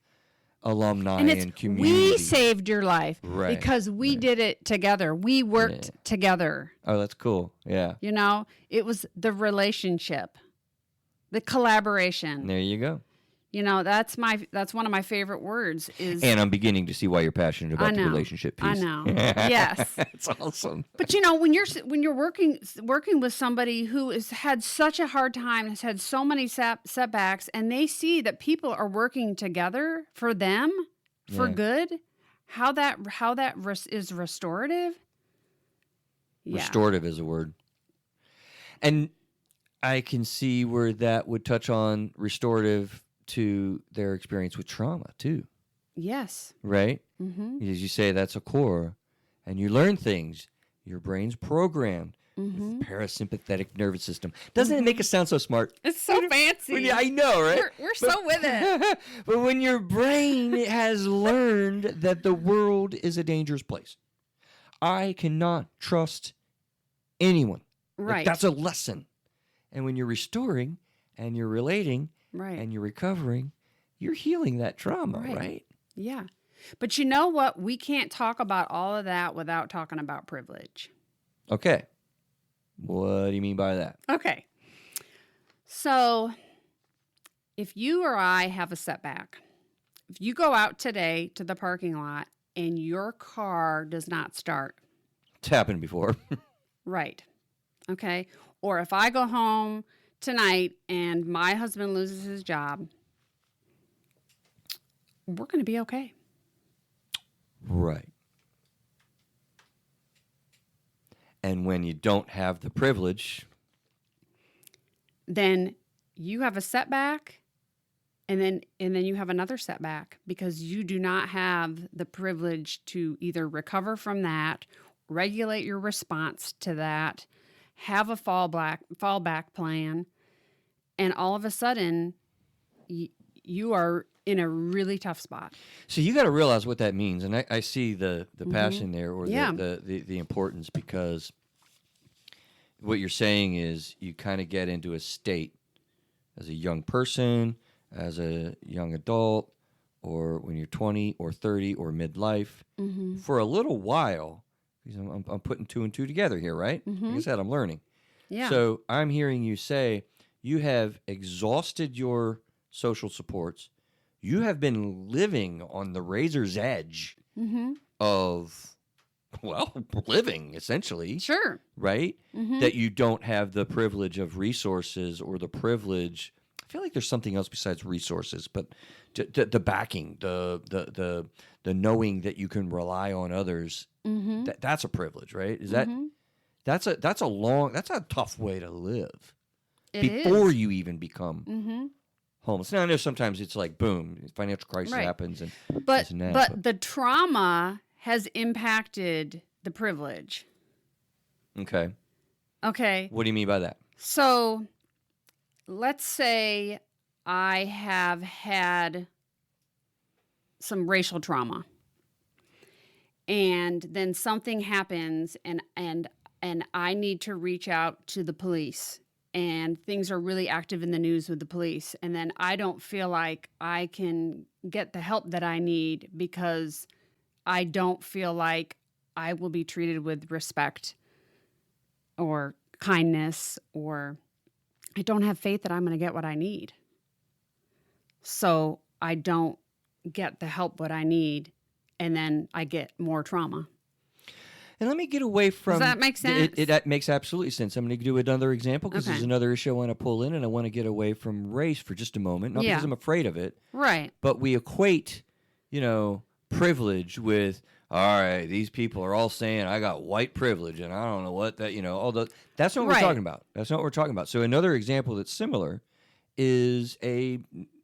alumni and community. We saved your life Right, because we did it together. We worked together. Oh, that's cool. Yeah. You know, it was the relationship, the collaboration. There you go. You know, that's one of my favorite words is. And I'm beginning to see why you're passionate about the relationship piece. I know. Yes. It's awesome. But you know, when you're working with somebody who has had such a hard time, has had so many setbacks, and they see that people are working together for them, for good, how that is restorative. Yeah. Restorative is a word. And I can see where that would touch on restorative to their experience with trauma too. Yes. Right? As you say, that's a core. And you learn things. Your brain's programmed with the parasympathetic nervous system. Doesn't it make us sound so smart? It's so fancy. I know, right? We're so with it. But when your brain has learned that the world is a dangerous place, I cannot trust anyone. Right. Like, that's a lesson. And when you're restoring and you're relating and you're recovering, you're healing that trauma, right? Yeah. But you know what? We can't talk about all of that without talking about privilege. Okay. What do you mean by that? Okay. So if you or I have a setback, if you go out today to the parking lot and your car does not start. It's happened before. Right. Okay. Or if I go home tonight and my husband loses his job, we're going to be okay. Right. And when you don't have the privilege, then you have a setback and then you have another setback because you do not have the privilege to either recover from that, regulate your response to that, have a fallback plan, and all of a sudden you are in a really tough spot. so you got to realize what that means. And I see the passion there, or the importance, because what you're saying is you kind of get into a state as a young person, as a young adult, or when you're 20 or 30 or midlife, for a little while. Because I'm putting two and two together here, right? Like I said, I'm learning. Yeah. So I'm hearing you say you have exhausted your social supports. You have been living on the razor's edge of, well, living, essentially. Sure. Right? That you don't have the privilege of resources, or the privilege. I feel like there's something else besides resources, but the backing, the knowing that you can rely on others. That's a privilege, right? Is that that's a tough way to live before you even become homeless. Now I know sometimes it's like boom, financial crisis happens, and but and that, but the trauma has impacted the privilege. Okay. Okay. What do you mean by that? So let's say I have had some racial trauma. and then something happens, and I need to reach out to the police, and things are really active in the news with the police, and then I don't feel like I can get the help that I need because I don't feel like I will be treated with respect or kindness, or I don't have faith that I'm going to get what I need. So I don't get the help what I need, and then I get more trauma. And let me get away from... Does that make sense? That makes absolutely sense. I'm going to do another example because Okay. there's another issue I want to pull in, and I want to get away from race for just a moment. Not because I'm afraid of it, Right. but we equate, privilege with, all right, these people are all saying I got white privilege, and I don't know what that, all the... That's not what we're talking about. That's not what we're talking about. So another example that's similar is a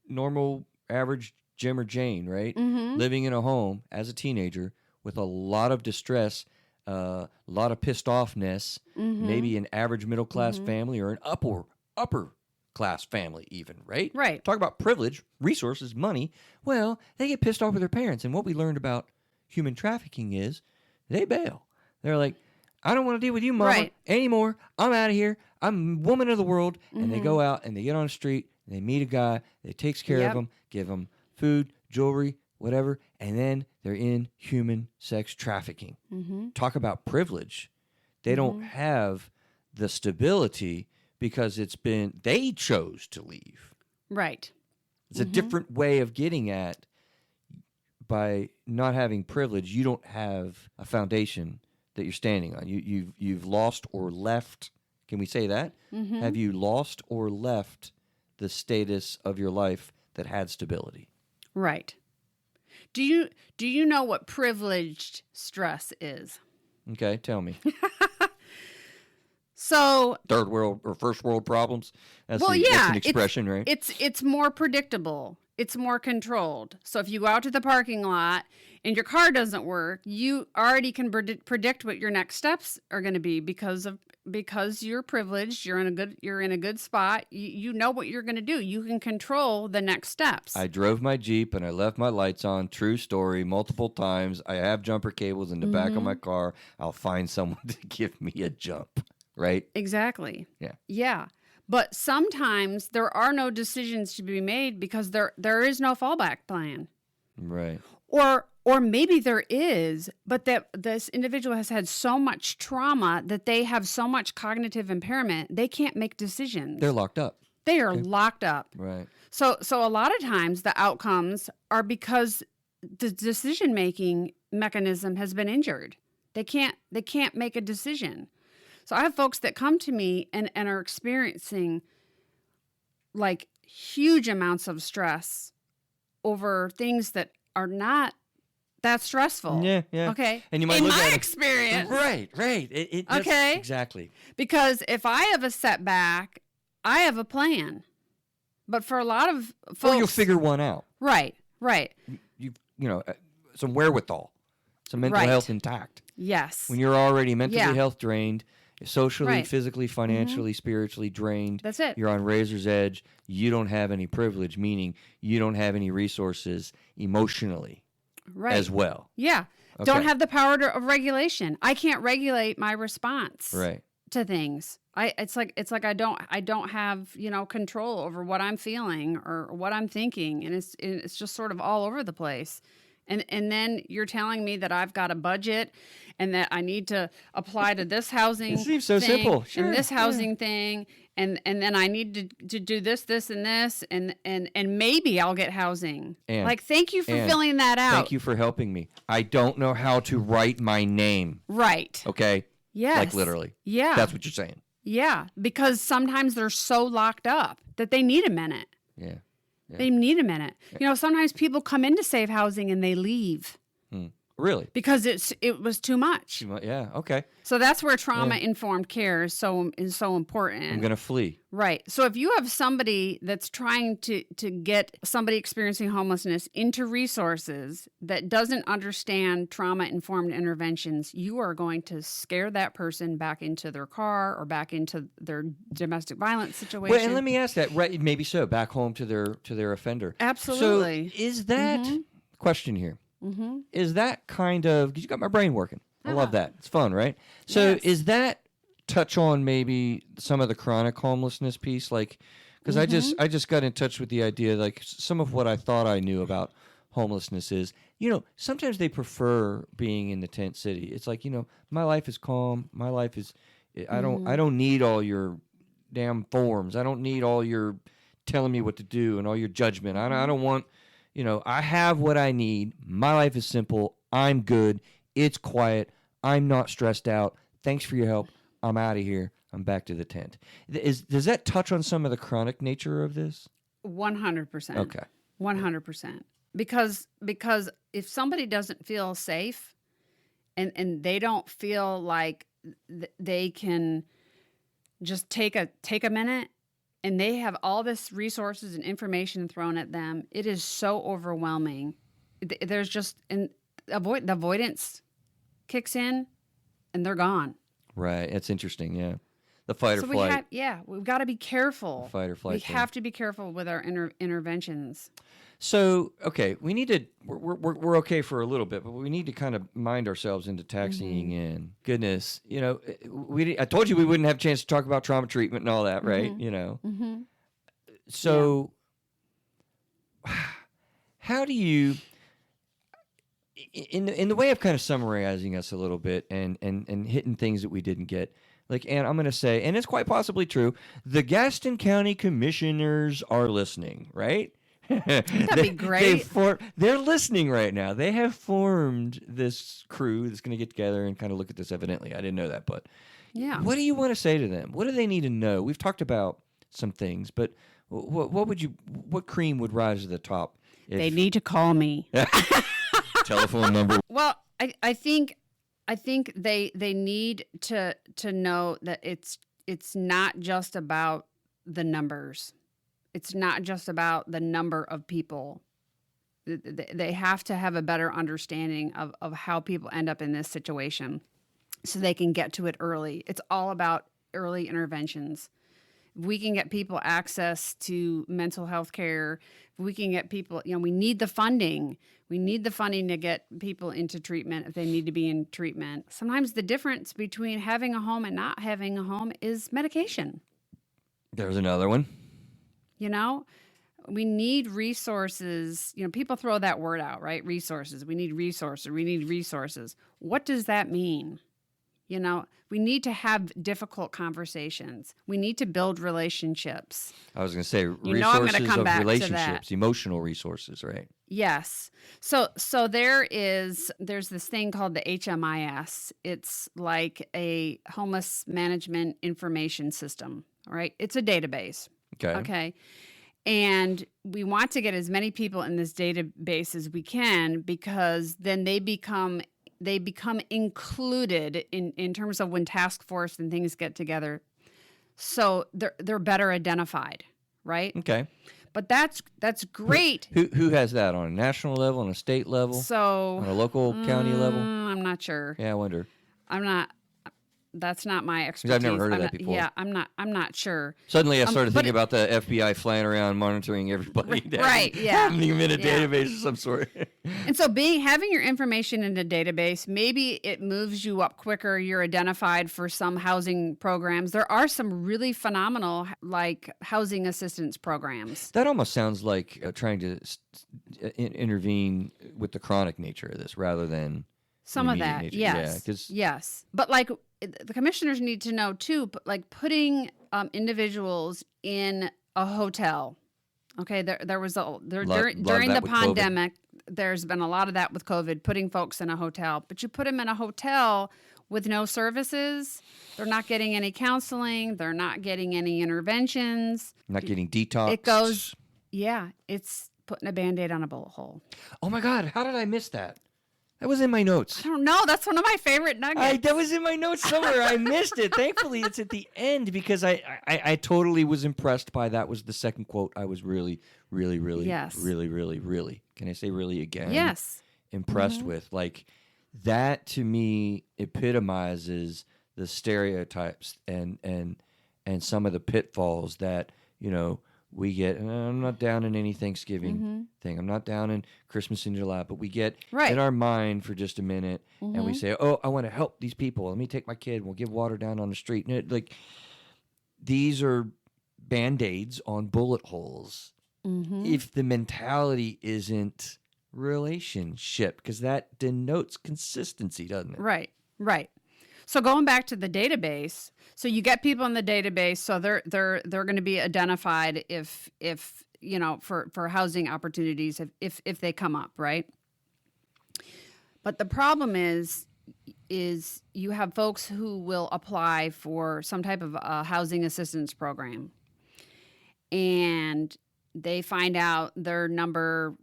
normal, average Jim or Jane, right? Mm-hmm. Living in a home as a teenager with a lot of distress, a lot of pissed offness, maybe an average middle class family or an upper class family even, right? Right. Talk about privilege, resources, money. Well, they get pissed off with their parents. And what we learned about human trafficking is they bail. They're like, I don't want to deal with you, mama, anymore. I'm out of here. I'm woman of the world. And they go out and they get on the street and they meet a guy that takes care of them, give them food, jewelry, whatever, and then they're in human sex trafficking. Talk about privilege. They don't have the stability because they chose to leave. Right. It's a different way of getting at, by not having privilege, you don't have a foundation that you're standing on. You've lost or left. Can we say that? Have you lost or left the status of your life that had stability? Right. Do you know what privileged stress is? Okay, tell me. So Third world or first world problems? That's an expression, right? It's more predictable. It's more controlled. So if you go out to the parking lot and your car doesn't work, you already can predict what your next steps are going to be because you're privileged. You're in a good spot. You know what you're going to do. You can control the next steps. I drove my Jeep and I left my lights on. True story. Multiple times. I have jumper cables in the back of my car. I'll find someone to give me a jump. Right? Exactly. Yeah. Yeah. But sometimes there are no decisions to be made because there is no fallback plan. Right. Or maybe there is, but that this individual has had so much trauma that they have so much cognitive impairment, they can't make decisions. They're locked up. They are locked up. Right. So a lot of times the outcomes are because the decision-making mechanism has been injured. They can't make a decision. So I have folks that come to me and are experiencing like huge amounts of stress over things that are not that stressful. Yeah. Okay. And you might in look my at experience. Right. Okay. Exactly. Because if I have a setback, I have a plan. But for a lot of folks, Or you'll figure one out. Right. You've some wherewithal, some mental health intact. Yes. When you're already mentally health drained, socially, Right. physically, financially, spiritually drained. That's it. You're on razor's edge. You don't have any privilege, meaning you don't have any resources emotionally as well. Yeah. Okay. Don't have the power of regulation. I can't regulate my response Right. to things. It's like I don't have, control over what I'm feeling or what I'm thinking, and it's just sort of all over the place. And then you're telling me that I've got a budget and that I need to apply to this housing It seems so thing simple. Sure, and this housing thing, and then I need to do this, and this, and maybe I'll get housing. Anne, Thank you for filling that out. Thank you for helping me. I don't know how to write my name. Right. Okay? Yes. Like literally. Yeah. That's what you're saying. Yeah. Because sometimes they're so locked up that they need a minute. Yeah. They need a minute. Sometimes people come into safe housing and they leave Really? because it was too much. Yeah. Okay. So that's where trauma-informed care is so important. I'm gonna flee. Right. So if you have somebody that's trying to get somebody experiencing homelessness into resources that doesn't understand trauma-informed interventions, you are going to scare that person back into their car or back into their domestic violence situation. Well, and let me ask that. Right? Maybe so. Back home to their offender. Absolutely. So is that question here? is that kind of, because you got my brain working. I Uh-huh. love that. It's fun, right? So Yes. is that touch on maybe some of the chronic homelessness piece? Like, because I just got in touch with the idea, like some of what I thought I knew about homelessness is, sometimes they prefer being in the tent city. It's like, my life is calm. My life is, I don't need all your damn forms. I don't need all your telling me what to do and all your judgment. I don't want, I have what I need. My life is simple. I'm good. It's quiet. I'm not stressed out. Thanks for your help. I'm out of here. I'm back to the tent. Does that touch on some of the chronic nature of this? 100%. Okay. 100%. Because if somebody doesn't feel safe and they don't feel like they can just take a minute, and they have all this resources and information thrown at them, it is so overwhelming. There's just the avoidance kicks in, and they're gone. Right. That's interesting. Yeah. The fight or flight. We've got to be careful. Fight or flight. We have to be careful with our interventions. So, okay, we need to, we're okay for a little bit, but we need to kind of mind ourselves into taxiing in. Goodness, I told you we wouldn't have a chance to talk about trauma treatment and all that, right? So, how do you, in the way of kind of summarizing us a little bit and hitting things that we didn't get, like, Anne, I'm going to say, and it's quite possibly true, the Gaston County Commissioners are listening, right? That'd be great. They're listening right now. They have formed this crew that's going to get together and kind of look at this. Evidently, I didn't know that, but yeah. What do you want to say to them? What do they need to know? We've talked about some things, but what cream would rise to the top? They need to call me. Telephone number. Well, I think they need to know that it's not just about the numbers. It's not just about the number of people. They have to have a better understanding of how people end up in this situation so they can get to it early. It's all about early interventions. If we can get people access to mental health care, if we can get people, we need the funding. We need the funding to get people into treatment if they need to be in treatment. Sometimes the difference between having a home and not having a home is medication. There's another one. We need resources. People throw that word out, right? Resources. We need resources. We need resources. What does that mean? We need to have difficult conversations. We need to build relationships. I was going to say resources of relationships, emotional resources, right? Yes. So there's this thing called the HMIS. It's like a homeless management information system, right? It's a database. Okay. And we want to get as many people in this database as we can, because then they become included in terms of when task force and things get together. So they're better identified, right? Okay. But that's great. Who has that on a national level, on a state level, on a local county level? I'm not sure. Yeah, I wonder. That's not my expertise. I've never heard of that before. Yeah, I'm not sure. Suddenly I started thinking about the FBI flying around monitoring everybody. Right, yeah. Having them in a database of some sort. And so having your information in a database, maybe it moves you up quicker. You're identified for some housing programs. There are some really phenomenal, like, housing assistance programs. That almost sounds like trying to intervene with the chronic nature of this rather than some of that. Nature. Yes. Yeah, yes. But, like, the commissioners need to know too, like putting individuals in a hotel. Okay, there was during the pandemic. There's been a lot of that with COVID, putting folks in a hotel. But you put them in a hotel with no services. They're not getting any counseling. They're not getting any interventions. Not getting detox. It goes, it's putting a Band-Aid on a bullet hole. Oh my God, how did I miss that? That was in my notes. I don't know. That's one of my favorite nuggets. That was in my notes somewhere. I missed it. Thankfully, it's at the end, because I totally was impressed by that. Was the second quote. I was really, really, really, really, really, really. Can I say really again? Yes. Impressed with. Like, that to me epitomizes the stereotypes and some of the pitfalls that We get, and I'm not down in any Thanksgiving thing. I'm not down in Christmas in July, but we get in our mind for just a minute and we say, oh, I want to help these people. Let me take my kid. We'll give water down on the street. And these are Band-Aids on bullet holes. If the mentality isn't relationship, because that denotes consistency, doesn't it? Right. So going back to the database, so you get people in the database, so they're going to be identified if for housing opportunities if they come up, right? But the problem is you have folks who will apply for some type of housing assistance program, and they find out they're number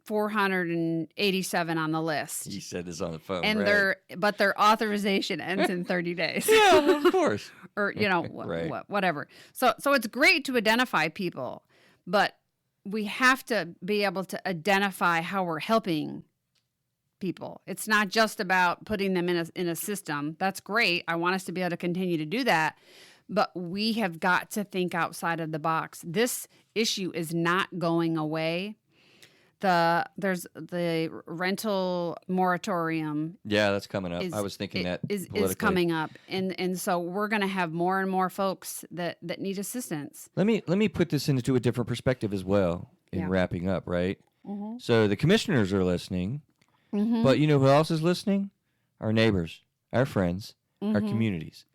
487 on the list. You said this on the phone, and right? their authorization ends in 30 days. Yeah, well, of course. Or Right. whatever. So it's great to identify people, but we have to be able to identify how we're helping people. It's not just about putting them in a system. That's great. I want us to be able to continue to do that. But we have got to think outside of the box. This issue is not going away. There's the rental moratorium. Yeah, that's coming up. I was thinking that is coming up, and so we're going to have more and more folks that need assistance. Let me put this into a different perspective as well in wrapping up, right? So the commissioners are listening, but you know who else is listening? Our neighbors, our friends, our communities.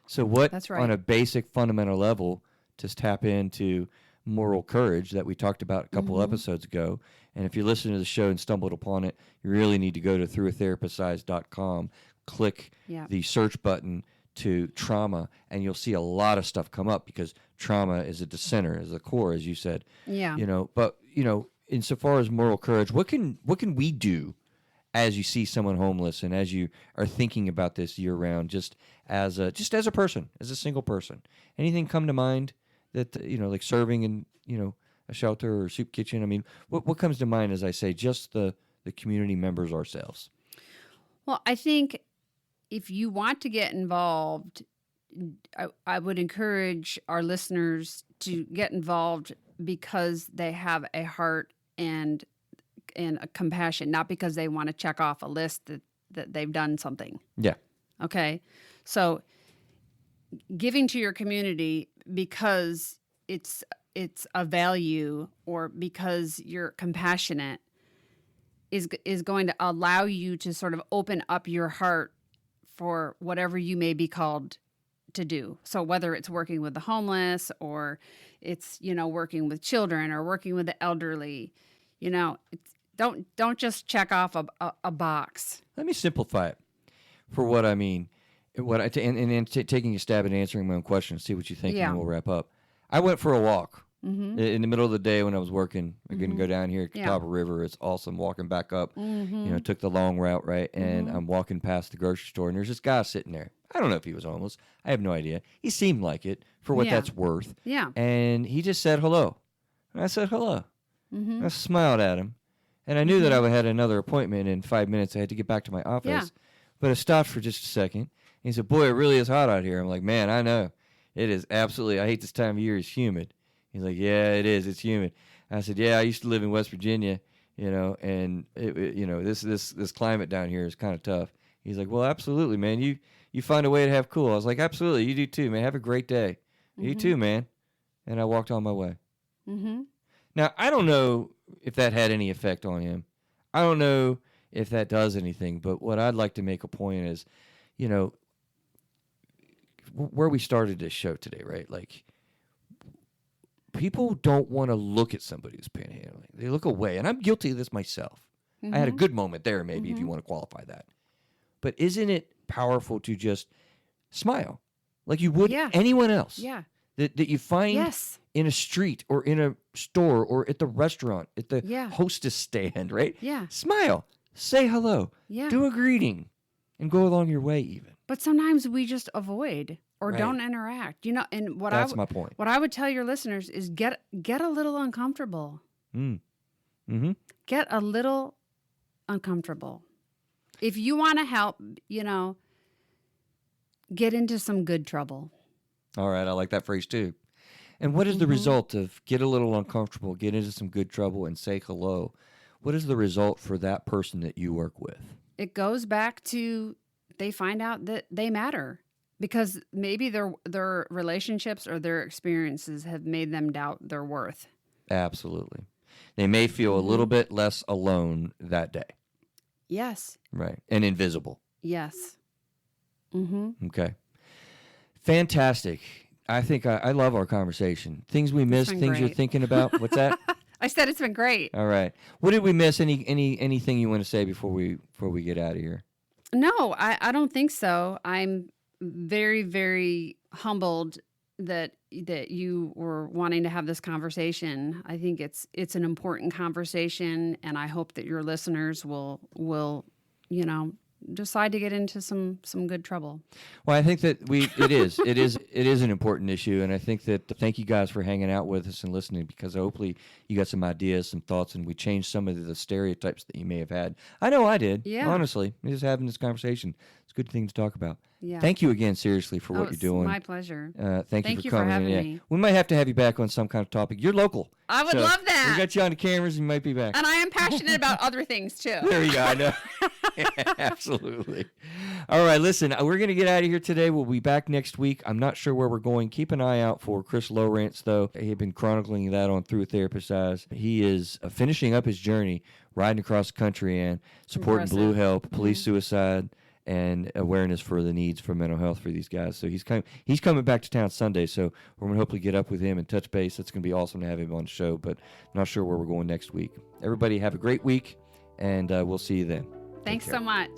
So what, That's right. on a basic fundamental level, to tap into moral courage that we talked about a couple episodes ago. And if you listen to the show and stumbled upon it, you really need to go to throughatherapist's.com, click the search button to trauma, and you'll see a lot of stuff come up, because trauma is at the center, is the core, as you said. Yeah. But insofar as moral courage, what can we do as you see someone homeless and as you are thinking about this year round, just as a person, as a single person? Anything come to mind that, like serving in, a shelter or soup kitchen? I mean, what comes to mind as I say just the community members ourselves? Well, I think if you want to get involved, I would encourage our listeners to get involved because they have a heart and a compassion, not because they want to check off a list that they've done something. Yeah. Okay. So giving to your community because it's a value, or because you're compassionate, is going to allow you to sort of open up your heart for whatever you may be called to do. So whether it's working with the homeless, or it's, working with children, or working with the elderly, don't just check off a box. Let me simplify it for what I mean. Taking a stab at answering my own question, see what you think, and then we'll wrap up. I went for a walk in the middle of the day when I was working. I couldn't go down here at Catawba River. It's awesome. Walking back up, took the long route, right? And I'm walking past the grocery store, and there's this guy sitting there. I don't know if he was homeless. I have no idea. He seemed like it, for what that's worth. Yeah. And he just said hello. And I said hello. I smiled at him. And I knew that I had another appointment in 5 minutes. I had to get back to my office. Yeah. But I stopped for just a second. He said, boy, it really is hot out here. I'm like, man, I know. It is absolutely, I hate this time of year. It's humid. He's like, yeah, it is. It's humid. I said, yeah, I used to live in West Virginia, and this climate down here is kind of tough. He's like, well, absolutely, man. You find a way to have cool. I was like, absolutely. You do too, man. Have a great day. You too, man. And I walked on my way. Now, I don't know if that had any effect on him. I don't know if that does anything, but what I'd like to make a point is, where we started this show today, right? Like, people don't want to look at somebody who's panhandling. They look away, and I'm guilty of this myself. I had a good moment there, maybe, if you want to qualify that. But isn't it powerful to just smile like you would anyone else? Yeah. That you find in a street or in a store or at the restaurant, at the hostess stand, right? Yeah. Smile. Say hello. Yeah. Do a greeting and go along your way even. But sometimes we just avoid or don't interact. And that's my point. What I would tell your listeners is get a little uncomfortable. Get a little uncomfortable. If you want to help, get into some good trouble. All right, I like that phrase too. And what is the result of get a little uncomfortable, get into some good trouble, and say hello? What is the result for that person that you work with? It goes back to they find out that they matter because maybe their relationships or their experiences have made them doubt their worth. Absolutely. They may feel a little bit less alone that day. Yes. Right. And invisible. Yes. Okay. Fantastic. I think I love our conversation. Things we missed, things you're great. thinking about. What's that? I said it's been great. All right. What did we miss? Anything you want to say before we get out of here? No, I don't think so. I'm very, very humbled that you were wanting to have this conversation. I think it's an important conversation, and I hope that your listeners will decide to get into some good trouble. Well, I think that it is an important issue, and I think that thank you guys for hanging out with us and listening, because hopefully you got some ideas, some thoughts, and we changed some of the stereotypes that you may have had. I know I did. Yeah. Honestly, just having this conversation, it's a good thing to talk about. Yeah. Thank you again, seriously, for what you're doing. My pleasure. Thank you for coming. Having me. We might have to have you back on some kind of topic. You're local. I would love that. We got you on the cameras, and you might be back. And I am passionate about other things too. There you go. I know. Absolutely. All right, listen, we're going to get out of here today. We'll be back next week. I'm not sure where we're going. Keep an eye out for Chris Lowrance, though. He's been chronicling that on Through a Therapist's Eyes. He is finishing up his journey, riding across the country and supporting Blue Help, police suicide, and awareness for the needs for mental health for these guys. So he's coming back to town Sunday, so we're going to hopefully get up with him and touch base. It's going to be awesome to have him on the show, but I'm not sure where we're going next week. Everybody have a great week, and we'll see you then. Thanks so much.